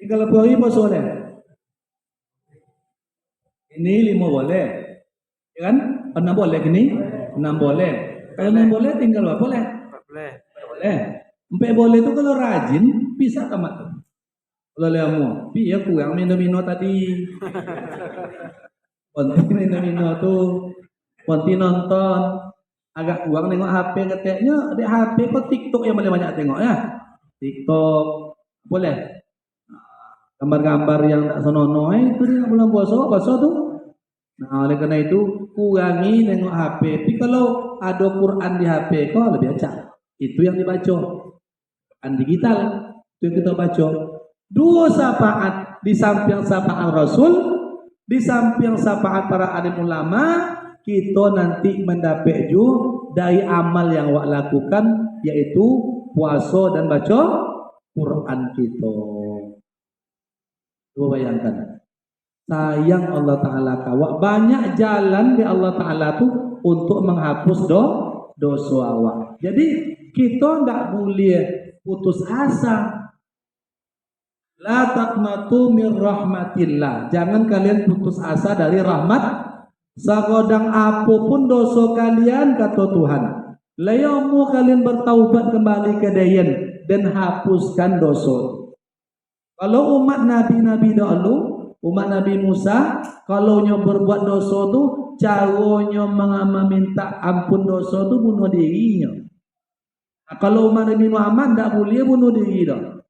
Tinggal apa hari puasa leh. Ini 5 boleh. Ya kan? 6 boleh kini? 6 boleh. Kalau 6 boleh tinggal berapa boleh? 4 boleh. 4 boleh tu kalau rajin bisa tamat tu. Kalau lemu, biar kurang minum tadi. Ponti minum tu, ponti nonton, agak kurang tengok HP katanya. Di HP kok TikTok yang paling banyak tengok ya. TikTok boleh. Gambar-gambar yang tak senonoh itu di bulan puasa tu. Nah, oleh kerana itu kurangi tengok HP. Tapi kalau ada Quran di HP kok lebih acak. Itu yang dibaca. Quran digital itu yang kita baca. 2 syafaat di samping syafaat Rasul, di samping syafaat para alim ulama, kita nanti mendapat juga dari amal yang awak lakukan, yaitu puasa dan baca Quran kita. Coba bayangkan. Sayang Allah Ta'ala kawak. Banyak jalan di Allah Ta'ala tuh untuk menghapus dosa awak. Jadi kita tidak boleh putus asa. La taqnatu min rahmatillah. Jangan kalian putus asa dari rahmat. Sagodang apapun dosa kalian, kata Tuhan, layamu kalian bertaubat kembali ke Dayan dan hapuskan dosa. Kalau umat Nabi dahulu, umat Nabi Musa, kalau nyo berbuat dosa tu, caranya meminta ampun dosa tu bunuh dirinya. Kalau umat Nabi Muhammad tak boleh bunuh diri dah.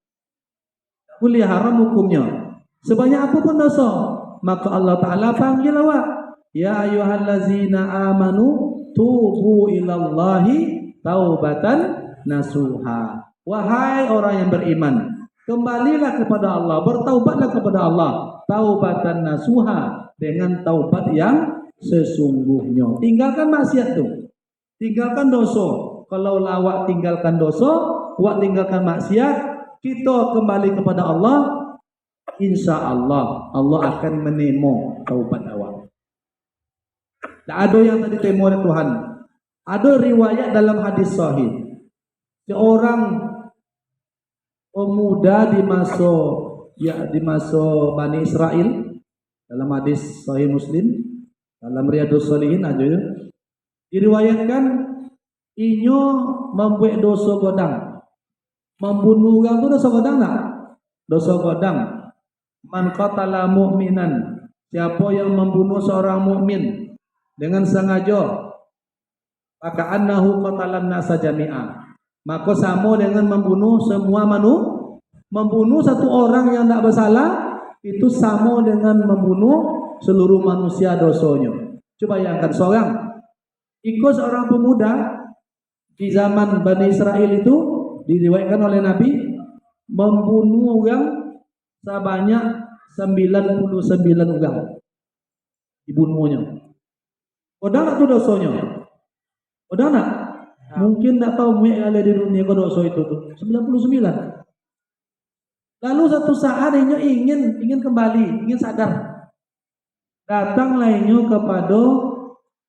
Tak boleh, haram hukumnya. Sebanyak apapun dosa, maka Allah Ta'ala panggil awak. Ya ayyuhallazina amanu tubu ilallahi taubatan nasuha. Wahai orang yang beriman, kembalilah kepada Allah, bertaubatlah kepada Allah, taubatan nasuha, dengan taubat yang sesungguhnya. Tinggalkan maksiat tu, tinggalkan dosa. Kalau awak tinggalkan dosa, awak tinggalkan maksiat, kita kembali kepada Allah, insya Allah Allah akan menerima taubat awak. Tak ada yang tadi temu oleh Tuhan. Ada riwayat dalam hadis sahih, seorang pemuda di masa Bani Israel, dalam hadis sahih Muslim, dalam Riyadhus Shalihin aja ya, diriwayatkan inyo membuat dosa godang. Membunuh orang tu dosa godang tak? Dosa godang. Man qatala mu'minan, siapa yang membunuh seorang mukmin dengan sengaja, maka annahu qatalan nasa jami'a, maka sama dengan membunuh semua membunuh satu orang yang tak bersalah, itu sama dengan membunuh seluruh manusia dosanya. Coba bayangkan seorang, ikut seorang pemuda di zaman Bani Israel itu, diriwayatkan oleh Nabi, membunuh orang sebanyak 99 orang dibunuhnya. Udah nak tu dosanya? Udah nak? Mungkin tak tahu muak ada di dunia ke dosa itu tu. 99. Lalu satu saat dia ingin kembali, ingin sadar. Datang lainnya kepada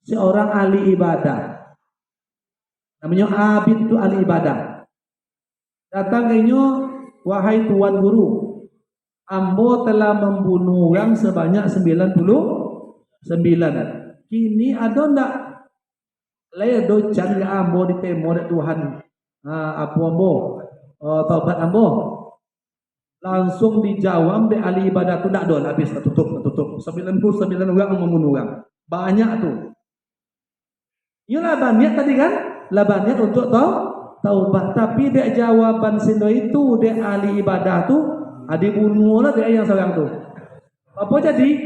seorang ahli ibadah. Namanya Abid itu ahli ibadah. Datang lainnya, wahai tuan guru, ambo telah membunuh orang sebanyak 99. Kini ada ndak lain docan ke ambo ditemo oleh Tuhan? Apa ambo? Taubat ambo? Langsung dijawab oleh ahli ibadah tu, ndak ada, habis tutup. 99 orang membunuh orang. Banyak tu. Iyalah banyak tadi kan? Lah banyak untuk taubat, tapi dia jawaban sindo itu dia ahli ibadah tu, dibunuh lah dia yang seorang tu. Apa jadi?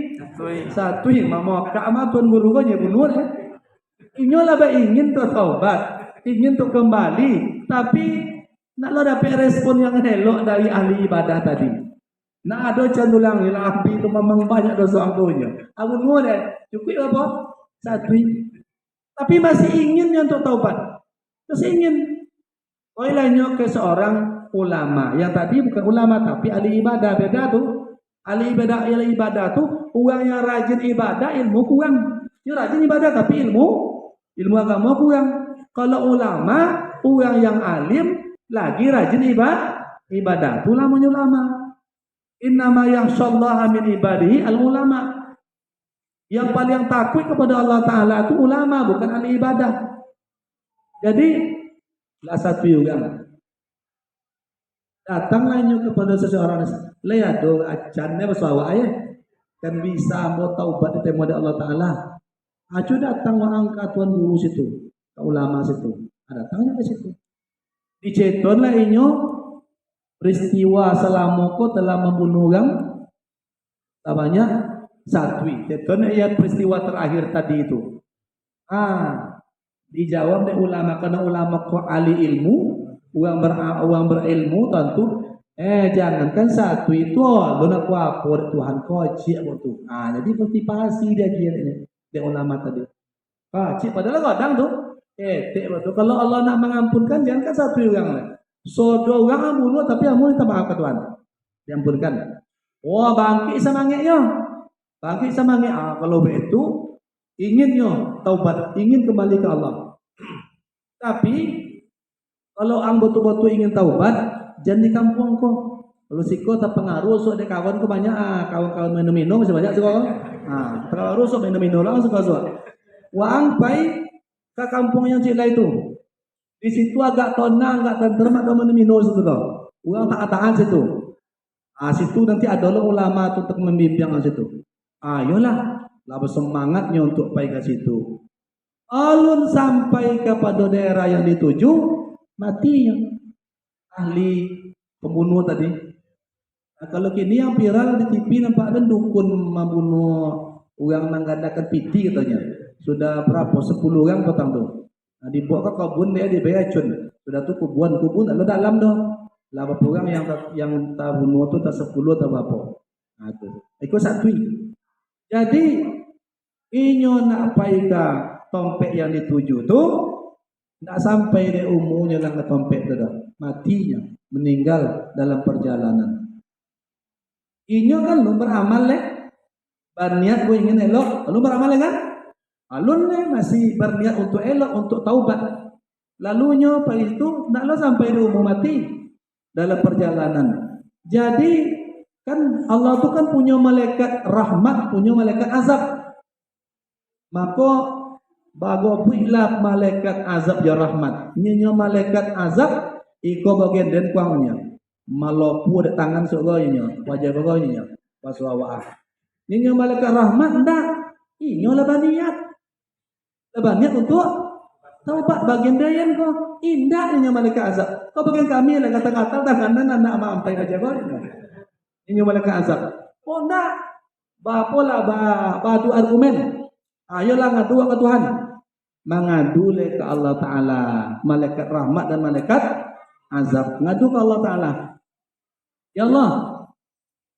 Satu mama kak tuan guru kau bunuh lah. Inyolah ingin tu taubat, ingin tu kembali, tapi naklah dapat respon yang elok dari ahli ibadah tadi. Nak ada candulang api itu memang banyak dosa angkunya. Aku bunuh deh, cukup apa? Satu. Tapi masih ingin untuk taubat, masih ingin. Olehnya ke seorang ulama yang tadi bukan ulama tapi ahli ibadah, beda tu. Ahli ibadah tu orang yang rajin ibadah, ilmu kurang. Dia rajin ibadah tapi ilmu agama kurang. Kalau ulama, orang yang alim lagi rajin ibadah. Tu namanya ulama. Innama yakhshallaha min ibadihi al-ulama. Yang paling takut kepada Allah Ta'ala itu ulama, bukan ahli ibadah. Jadi lah satu juga. Datanglah kepada seseorang, lihat do acannya bersawa ayah kan bisa mau taubat ditemu oleh Allah Ta'ala. Acu datang angkat tuan guru situ, ke ulama situ. Datangnya ke situ. Diceton lah inyo peristiwa Selamoko telah membunuh orang banyak satu. Ceton ya peristiwa terakhir tadi itu. Dijawab oleh ulama, karena ulama kok ahli ilmu, orang berilmu tentu. Jangankan satu itu, guna kuapor Tuhan kocik waktu. Jadi motivasi dia kira dia ulama tadi. Kocik padahal godang tuh. Betul. Kalau Allah nak mengampunkan jangan kan satu orang lah. So dua orang bunuh tapi amun minta maaf ke Tuhan. Diampunkan. Wah bangkit semangitnya. Bangkit semangit. Kalau begitu inginnya taubat, ingin kembali ke Allah. Tapi kalau ang betul-betul ingin taubat, jangan di kampung kok. Kalau siko tak pengaruh, so ada kawan ko banyak, kawan-kawan minum-minum masih banyak siko. Pengaruh so minum-minum lang suka-suka. Waang pai ke kampung yang cila itu. Di situ agak tenang, agak tenteram, atau minum-minum situ loh. Orang tak-tahan situ. Situ nanti ada ulama untuk membimbing ke situ. Ayolah, lah bersemangatnya untuk pai ke situ. Alun sampai kepada daerah yang dituju, matinya ahli pembunuh tadi. Nah, kalau kini yang viral di TV nampak ada dukun membunuh orang menggandakan piti katanya. Sudah berapa? 10 orang petang tu. Nah, dibuat ke kebun dia di Bayacun. Sudah tu kubun ada dalam tu. Lah berapa orang yang tak bunuh tu tak 10 atau berapa. Nah tu. Ikut satu. Jadi inyo nak pai ke tompek yang dituju tu tak sampai dia umurnya lang ke tompek tu dah. Matinya, meninggal dalam perjalanan. Inyo kan lu beramal berniat gue ingin elok, lu beramal kan? Alun masih berniat untuk elok, untuk taubat. Lalunya pada itu naklah sampai di umur mati dalam perjalanan. Jadi kan Allah tu kan punya malaikat rahmat, punya malaikat azab. Maka bago puilah malaikat azab ya rahmat. Nyenyo malaikat azab iko bagian den kuangnya. Malopu ada tangan sogoynya, wajah bagoynya, waswawa. Nyenyo malaikat rahmat ndak. Inyo lah baniat. Lah baniat untuk taubat bagian dayan ko. Indah nyenyo malaikat azab. Kau bagian kami lah kata-kata tangan anak mampai aja goynya. Nyenyo malaikat azab. Oh ndak. Bapola badu argumen. Ayolah ngadu ke Tuhan. Mengadu ke Allah Ta'ala. Malaikat rahmat dan malaikat azab. Ngadu ke Allah Ta'ala. Ya Allah.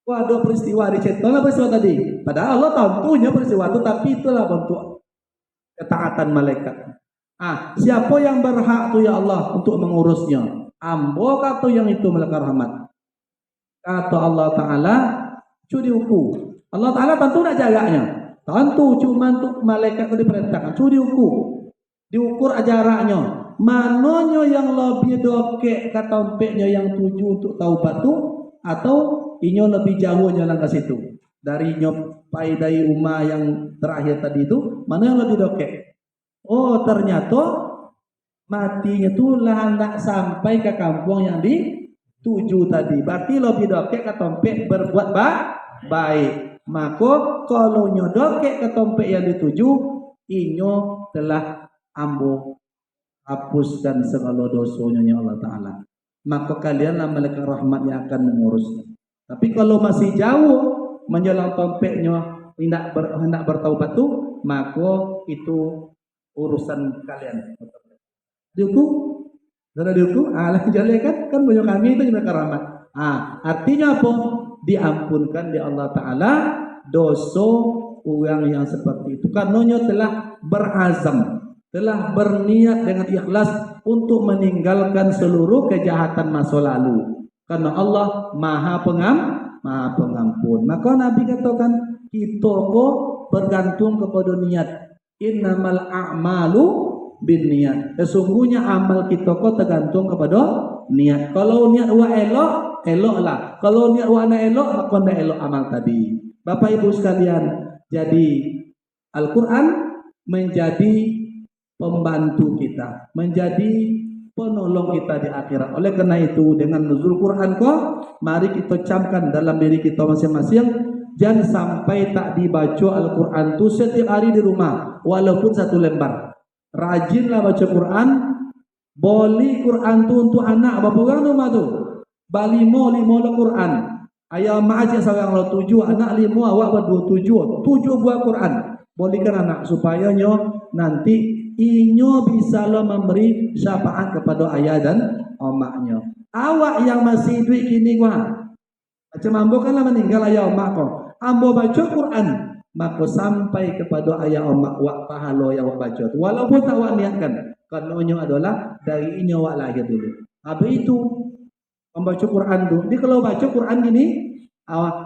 Wah ada peristiwa diceritakan peristiwa tadi. Padahal Allah tentunya peristiwa itu. Tapi itulah bentuk ketaatan malaikat. Siapa yang berhak tu ya Allah untuk mengurusnya? Ambo kata yang itu malaikat rahmat. Kata Allah Ta'ala. Cudi uku. Allah Ta'ala tentu nak jaganya. Tentu cuma untuk malaikat itu diperintahkan. Suruh diukur jaraknya. Mananya yang lebih dokek ke tompeknya yang tuju untuk taubat tu, atau inyo lebih jauh jalan ke situ. Dari nyopai dari rumah yang terakhir tadi itu, mana yang lebih dokek? Oh ternyata matinya tu lah hendak sampai ke kampung yang dituju tadi. Berarti lebih dokek ke tompek berbuat baik. Maka kalau nyodokek ke tompek yang dituju, inyo telah ambo hapuskan segala dosanya Allah Ta'ala. Maka kalianlah malaikat rahmat yang akan mengurusnya. Tapi kalau masih jauh menjelang tompeknya hendak bertaubat tu, maka itu urusan kalian. Dihukum? Sudah dihukum? Lah jadi kan banyak kami itu malaikat rahmat. Artinya apa? Diampunkan di Allah Ta'ala dosa orang yang seperti itu. Karenanya telah berazam, telah berniat dengan ikhlas untuk meninggalkan seluruh kejahatan masa lalu. Karena Allah Maha Pengampun. Maka Nabi katakan kita kok bergantung kepada niat. Innamal a'malu binniyat. Sesungguhnya amal kita kok tergantung kepada niat. Kalau niat wa eloklah. Kalau niat wa na elok, maka ndak elok amal tadi. Bapak Ibu sekalian, jadi Al-Quran menjadi pembantu kita, menjadi penolong kita di akhirat. Oleh karena itu, dengan nuzul Quran mari kita camkan dalam diri kita masing-masing, jangan sampai tak dibaca Al-Quran itu setiap hari di rumah, walaupun 1 lembar. Rajinlah baca Quran. Boli Quran tu untuk anak berapa orang rumah tu? Balimo le Quran. Ayah mak aja seorang lo 7, anak 5, awak berdua 7 buah Quran. Bolehkan anak supaya nanti inyo bisa lo memberi syafaat kepada ayah dan omaknya. Awak yang masih duit kini macam ambo kan lah meninggal ayah omak kau. Ambo baca Quran, maka sampai kepada ayah omak wak pahala yang wak baca. Walaupun tak wak niatkan. Kononnya adalah dari nyawa lahir dulu. Habis itu membaca Quran tuh. Jadi kalau baca Quran gini,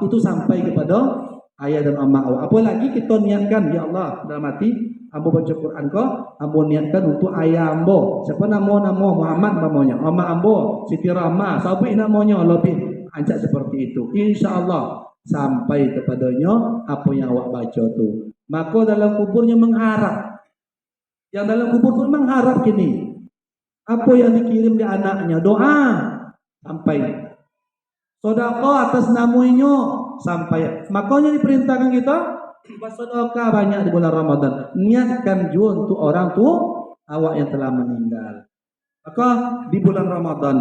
itu sampai kepada ayah dan amma awak. Apalagi kita niatkan, ya Allah, dalam hati, ambo baca Quran kok, ambo niatkan untuk ayah ambo. Siapa nama Muhammad namanya, amma ambo, Siti Rama, siapa namanya lebih ajak seperti itu. Insya Allah sampai kepadanya apa yang awak baca tuh. Maka dalam kuburnya mengharap. Yang dalam kubur pun mengharap gini. Apa yang dikirim di anaknya, doa sampai. Sedekah atas namanya sampai. Makanya diperintahkan kita bersedekah banyak di bulan Ramadan. Niatkan juga untuk orang tua awak yang telah meninggal. Maka di bulan Ramadan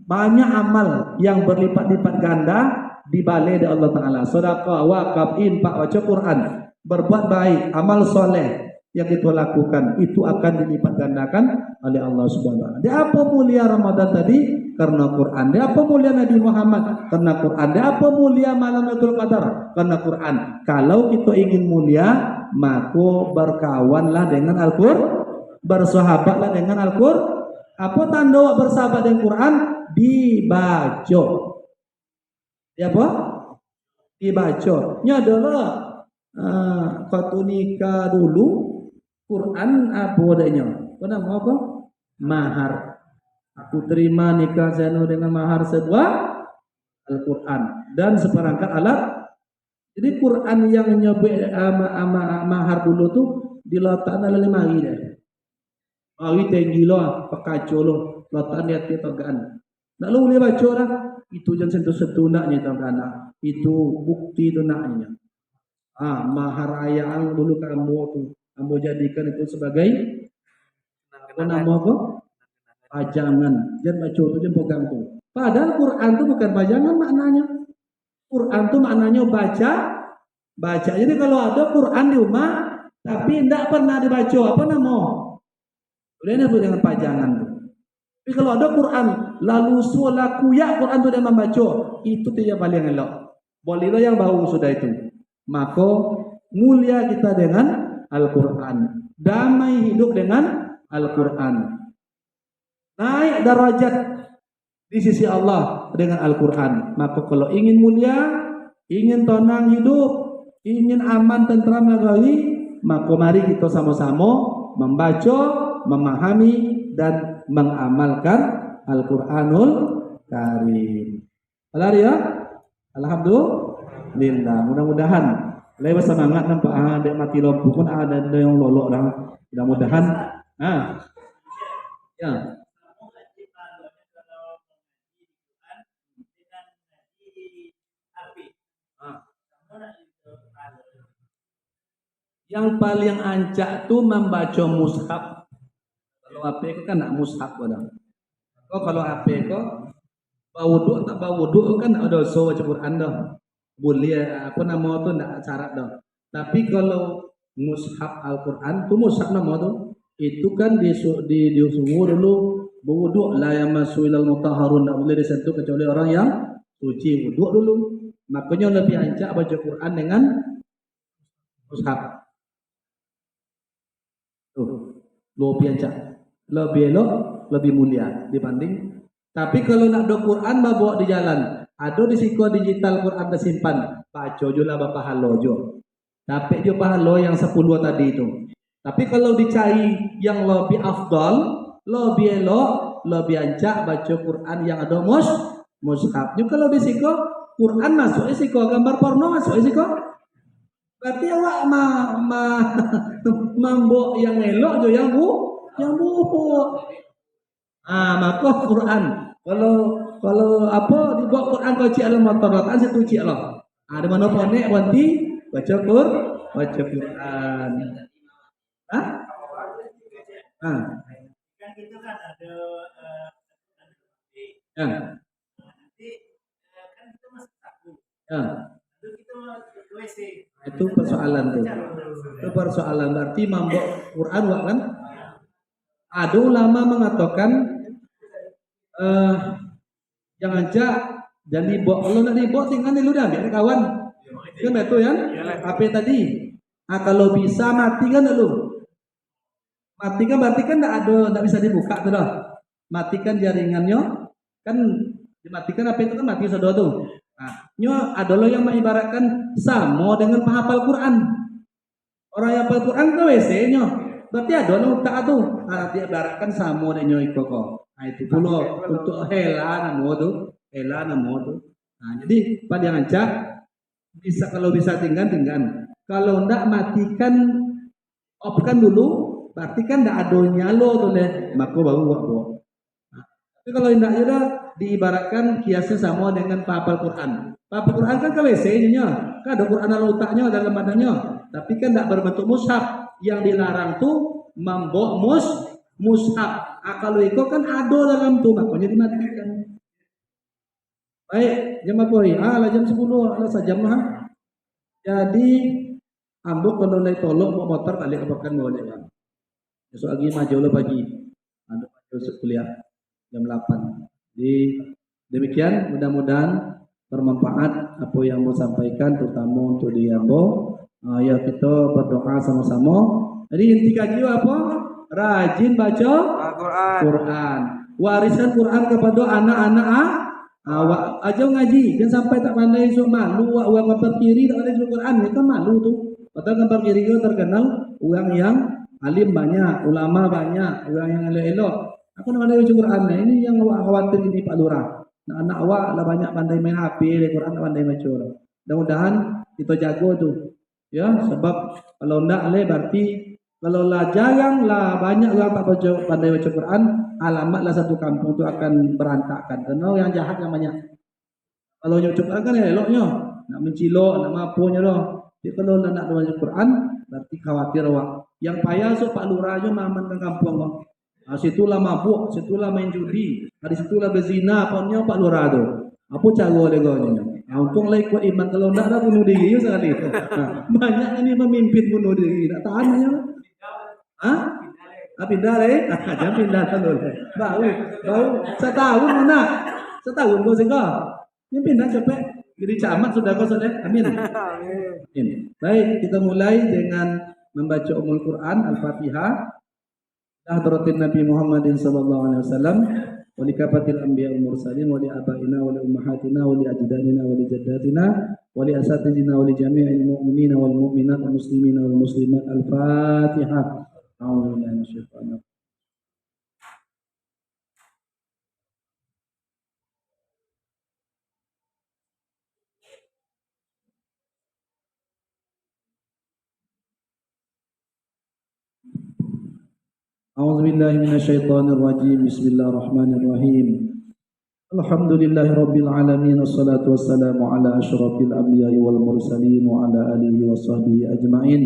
banyak amal yang berlipat-lipat ganda dibalai oleh Allah Taala. Sedekah, wakaf, infak, baca Quran, berbuat baik, amal soleh yang kita lakukan itu akan dilipat gandakan oleh Allah Subhanahu wa taala. Dia apa mulia Ramadan tadi? Karena Quran. Dia apa mulia Nabi Muhammad? Karena Quran. Dia apa mulia malam Lailatul Qadar? Karena Quran. Kalau kita ingin mulia, maka berkawanlah dengan Al-Qur'an, bersahabatlah dengan Al-Qur'an. Apa tanda bersahabat dengan Quran? Dibaca. Ya apa? Dibaca. Ini adalah waktu nikah dulu Quran apa adanya. Apa nama apa? Mahar. Aku terima nikah Zainul dengan mahar sebuah Al-Quran dan seperangkat alat. Jadi Quran yang nyebut mahar dulu tuh diletakkan dalam lemari deh. Mari tinggi lah, pakacau lo, letakkan di hati tegaan. Nak lu boleh baca lah. Itu jangan sentuh-sentuh naknya tegan. Itu bukti tu naknya. Mahar ayaan dulu kamu tuh. Kamu jadikan itu sebagai apa nama apa? Pajangan. Jangan baca itu, jangan pegang tuh. Padahal Quran itu bukan pajangan maknanya. Quran itu maknanya baca. Jadi kalau ada Quran di rumah, tapi tidak pernah dibaca, apa nama? Udah ini dengan pajangan tuh. Tapi kalau ada Quran, lalu laku ya Quran itu dia membaca, itu tidak paling elok. Bolehlah yang bau sudah itu. Maka mulia kita dengan Al-Quran. Damai hidup dengan Al-Quran. Naik derajat di sisi Allah dengan Al-Quran. Maka kalau ingin mulia, ingin tenang hidup, ingin aman, tentram negeri, maka mari kita sama-sama membaca, memahami, dan mengamalkan Al-Quranul Karim. Benar ya? Alhamdulillah. Mudah-mudahan lebih semangat nampak ada mati lampu pun ada yang lolok dah. Mudah-mudahan. Ya. Yang paling ancak tu membaca mushaf. Kalau HP itu kan nak mushaf kadang. Kalau HP itu bau wuduk tak bau wuduk kan ada dosa baca Quran dah. Boleh apa nama tu tak syarat dah. Tapi kalau mushaf Al-Quran tu mushaf nama tu itu kan di suhu dulu berwuduk la yamassu ilal mutahharun, tak boleh disentuh kecuali orang yang suci, wuduk dulu. Makanya lebih ancak baca Quran dengan mushaf. Lebih ancak, lebih elok, lebih mulia dibanding. Tapi kalau nak do Quran bawa di jalan, ada di siko digital Quran tersimpan, baca juga bapak halo jo. Dapat jo pahala yang 10 tadi itu. Tapi kalau dicari yang lebih afdal, lebih elok, lebih ancak baca Quran yang ada mushaf. Juga kalau di siko Quran masuk di siko gambar porno masuk di siko. Berarti awak mambok yang elok jo yang buruk. Maka Quran kalau apa dibawa Quran kau cik alam motor kan situ cik lah. Ada mana ponek wanti baca Quran. Kan kita kan ada nanti kan kita masuk takut. Lalu kita WC. Itu persoalan tuh. Itu persoalan berarti mambok Quran wak kan? Ada ulama mengatakan jangan jangan dibawa. Kalau nak dibawa tinggal dulu dah biar kawan. Kan betul ya? HP tadi. Kalau bisa mati kan dulu. Mati kan berarti kan enggak bisa dibuka tuh dah. Matikan jaringannya kan dimatikan apa itu kan mati sudah tuh. Nah, nyo adalah yang mengibaratkan sama dengan penghafal Quran. Orang yang hafal Quran ke WC-nya. Berarti ada orang tak tuh. Nah, dia ibaratkan sama dengan nyo kok. Nah, itu pula untuk hela namo tuh. Nah, jadi pada ngancak bisa kalau bisa tinggal. Kalau enggak matikan off-kan dulu, berarti kan enggak ada nyalo tuh deh. Maka baru buat. Nah, tapi kalau enggak juga diibaratkan kiasnya sama dengan penghafal Quran. Penghafal Quran kan ke WC-nya, kan ada Quran dalam otaknya, dalam badannya. Tapi kan enggak berbentuk mushaf. Yang dilarang tuh membawa mushaf. Nah, kalau itu kan ada dalam tuh, makanya dimatikan. Baik, jam apa ya? Lah jam 10, lah sajam lah. Jadi ambuk kalau naik tolong mau motor balik apakan boleh kan. Besok lagi maju lo pagi. Ada besok kuliah jam 8. Jadi demikian mudah-mudahan bermanfaat apa yang mau sampaikan terutama untuk di Ambo. Ya kita berdoa sama-sama. Jadi inti kaji apa? Rajin baca Quran. Warisan Quran kepada anak-anak awak aja ngaji, jangan sampai tak pandai esok malu, uang gambar kiri tak pandai esok Quran, itu malu tuh. Padahal gambar kiri itu terkenal uang yang alim banyak, ulama banyak, uang yang elok-elok. Aku nak pandai esok Quran, nah ini yang awak khawatir ini Pak Lurah. Nah, anak awak lah banyak pandai main HP, Quran tak pandai baca. Mudah-mudahan kita jago tuh, ya. Sebab kalau ndak le berarti kalau lah jarang lah banyak orang tak baca pandai baca Quran, alamatlah satu kampung itu akan berantakan. Karena yang jahat yang banyak. Kalau baca Quran kan ya eloknya, nak mencilok, nak mapunya doh. Jadi kalau nak baca Quran, berarti khawatir awak. Yang payah so Pak Lurah aja mengamankan kampung awak. Nah, situlah mabuk, situlah main judi, di situlah berzina, pokoknya Pak Lurah tu. Apa cara dia gawanya? Nah, untung lah ikut iman, kalau enggak dah bunuh diri sekali. Nah, banyak ini memimpin bunuh diri, tak tahan aja. Hah? Pindah deh, jangan pindah dulu. Bau, setahun mana? Setahun kau sehingga. Ini pindah cepet. Jadi camat sudah kau sudah. Amin. Baik, kita mulai dengan membaca Ummul Quran Al-Fatihah. Hadratin Nabi Muhammadin sallallahu alaihi wasallam. Wa li kafatil anbiya wal mursalin wa li abaina wa li ummahatina wa li ajdadina wa li jaddatina wa li asatidina wa li jami'il mu'minina wal mu'minat wal muslimina wal muslimat. Al-Fatihah. أعوذ بالله من الشيطان الرجيم. أعوذ بالله من الشيطان الرجيم. بسم الله الرحمن الرحيم. الحمد لله رب العالمين والصلاة والسلام على أشرف الأنبياء والمرسلين وعلى آله وصحبه أجمعين.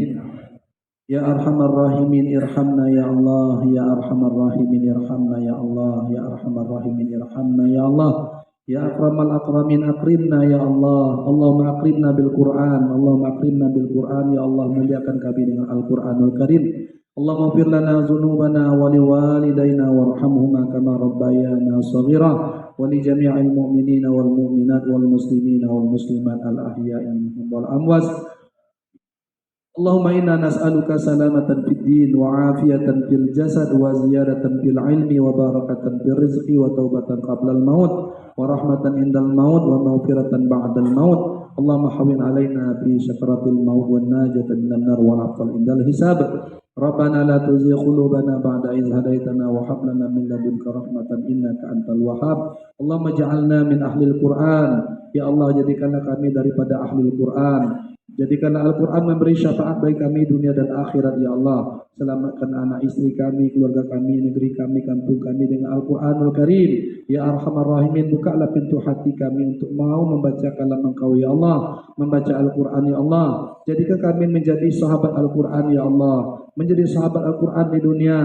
Ya Arhamar Rahimin irhamna ya Allah, ya Arhamar Rahimin irhamna ya Allah, ya Arhamar Rahimin irhamna ya Allah, ya Akramal Akramin akrimna ya Allah. Allahumma akrimna bil Quran, Allahumma akrimna bil Quran ya Allah, muliakan kami dengan Al-Quranul Karim. Allahumma fir lana dzunubana wa liwalidayna warhamhuma kama rabbayana shaghira wa li jami'il mu'minina wal mu'minat wal muslimina wal muslimat al ahya'i minhum wal amwat. Allahumma inna nas'aluka salamatan fid din wa afiyatan fil jasad wa ziyadatan fil ilmi wa barakatan fil rizqi wa taubatan qabla al maut wa rahmatan indal maut wa maghfiratan ba'dal maut. Allahumma hawwin alaina fi sakaratil maut wan najata minan nar wa afdal indal hisab. Rabbana la tuzigh qulubana ba'da idh hadaitana wa hab lana min ladunka rahmatan innaka antal wahhab. Allahumma ij'alna min ahlil Qur'an. Ya Allah, jadikanlah kami daripada ahlil Qur'an. Jadikanlah Al-Quran memberi syafaat bagi kami dunia dan akhirat ya Allah. Selamatkan anak istri kami, keluarga kami, negeri kami, kampung kami dengan Al-Quranul Karim. Ya Arhamar Rahimin, bukalah pintu hati kami untuk mau membaca kalam Engkau ya Allah, membaca Al-Quran ya Allah. Jadikan kami menjadi sahabat Al-Quran ya Allah, menjadi sahabat Al-Quran di dunia,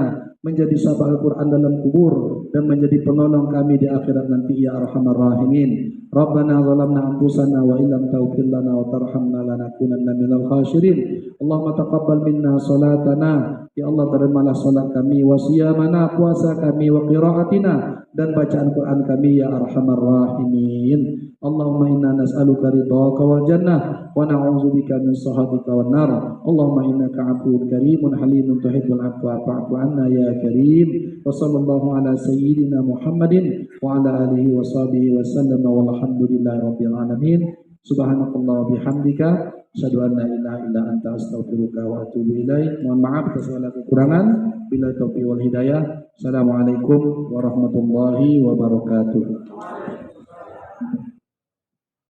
menjadi sahabat Al-Quran dalam kubur, dan menjadi penolong kami di akhirat nanti ya Arhamar Rahimin. Rabbana zalamna anfusana wa illam taghfir lana wa tarhamna lanakunanna minal khasirin. Allahumma taqabbal minna salatana, ya Allah terimalah salat kami, wa siyamana, puasa kami, wa qiraatina, dan bacaan Quran kami ya arhamar rahimin. Allahumma inna nas'aluka ridhaka wal jannah wa na'udzubika min sakhatika wan nar. Allahumma innaka 'afuwwun karimun halimun tuhibbul 'afwa fa'fu 'anna ya karim. Wa sallallahu ala sayyidina Muhammadin wa ala alihi wa sahbihi wa sallam walhamdulillahi rabbil alamin. Subhanakallah bihamdika asyhadu an la ilaha illa anta astaghfiruka wa atubu ilaik. Mohon maaf atas segala kekurangan. Bila taufiq wal hidayah. Assalamualaikum warahmatullahi wabarakatuh.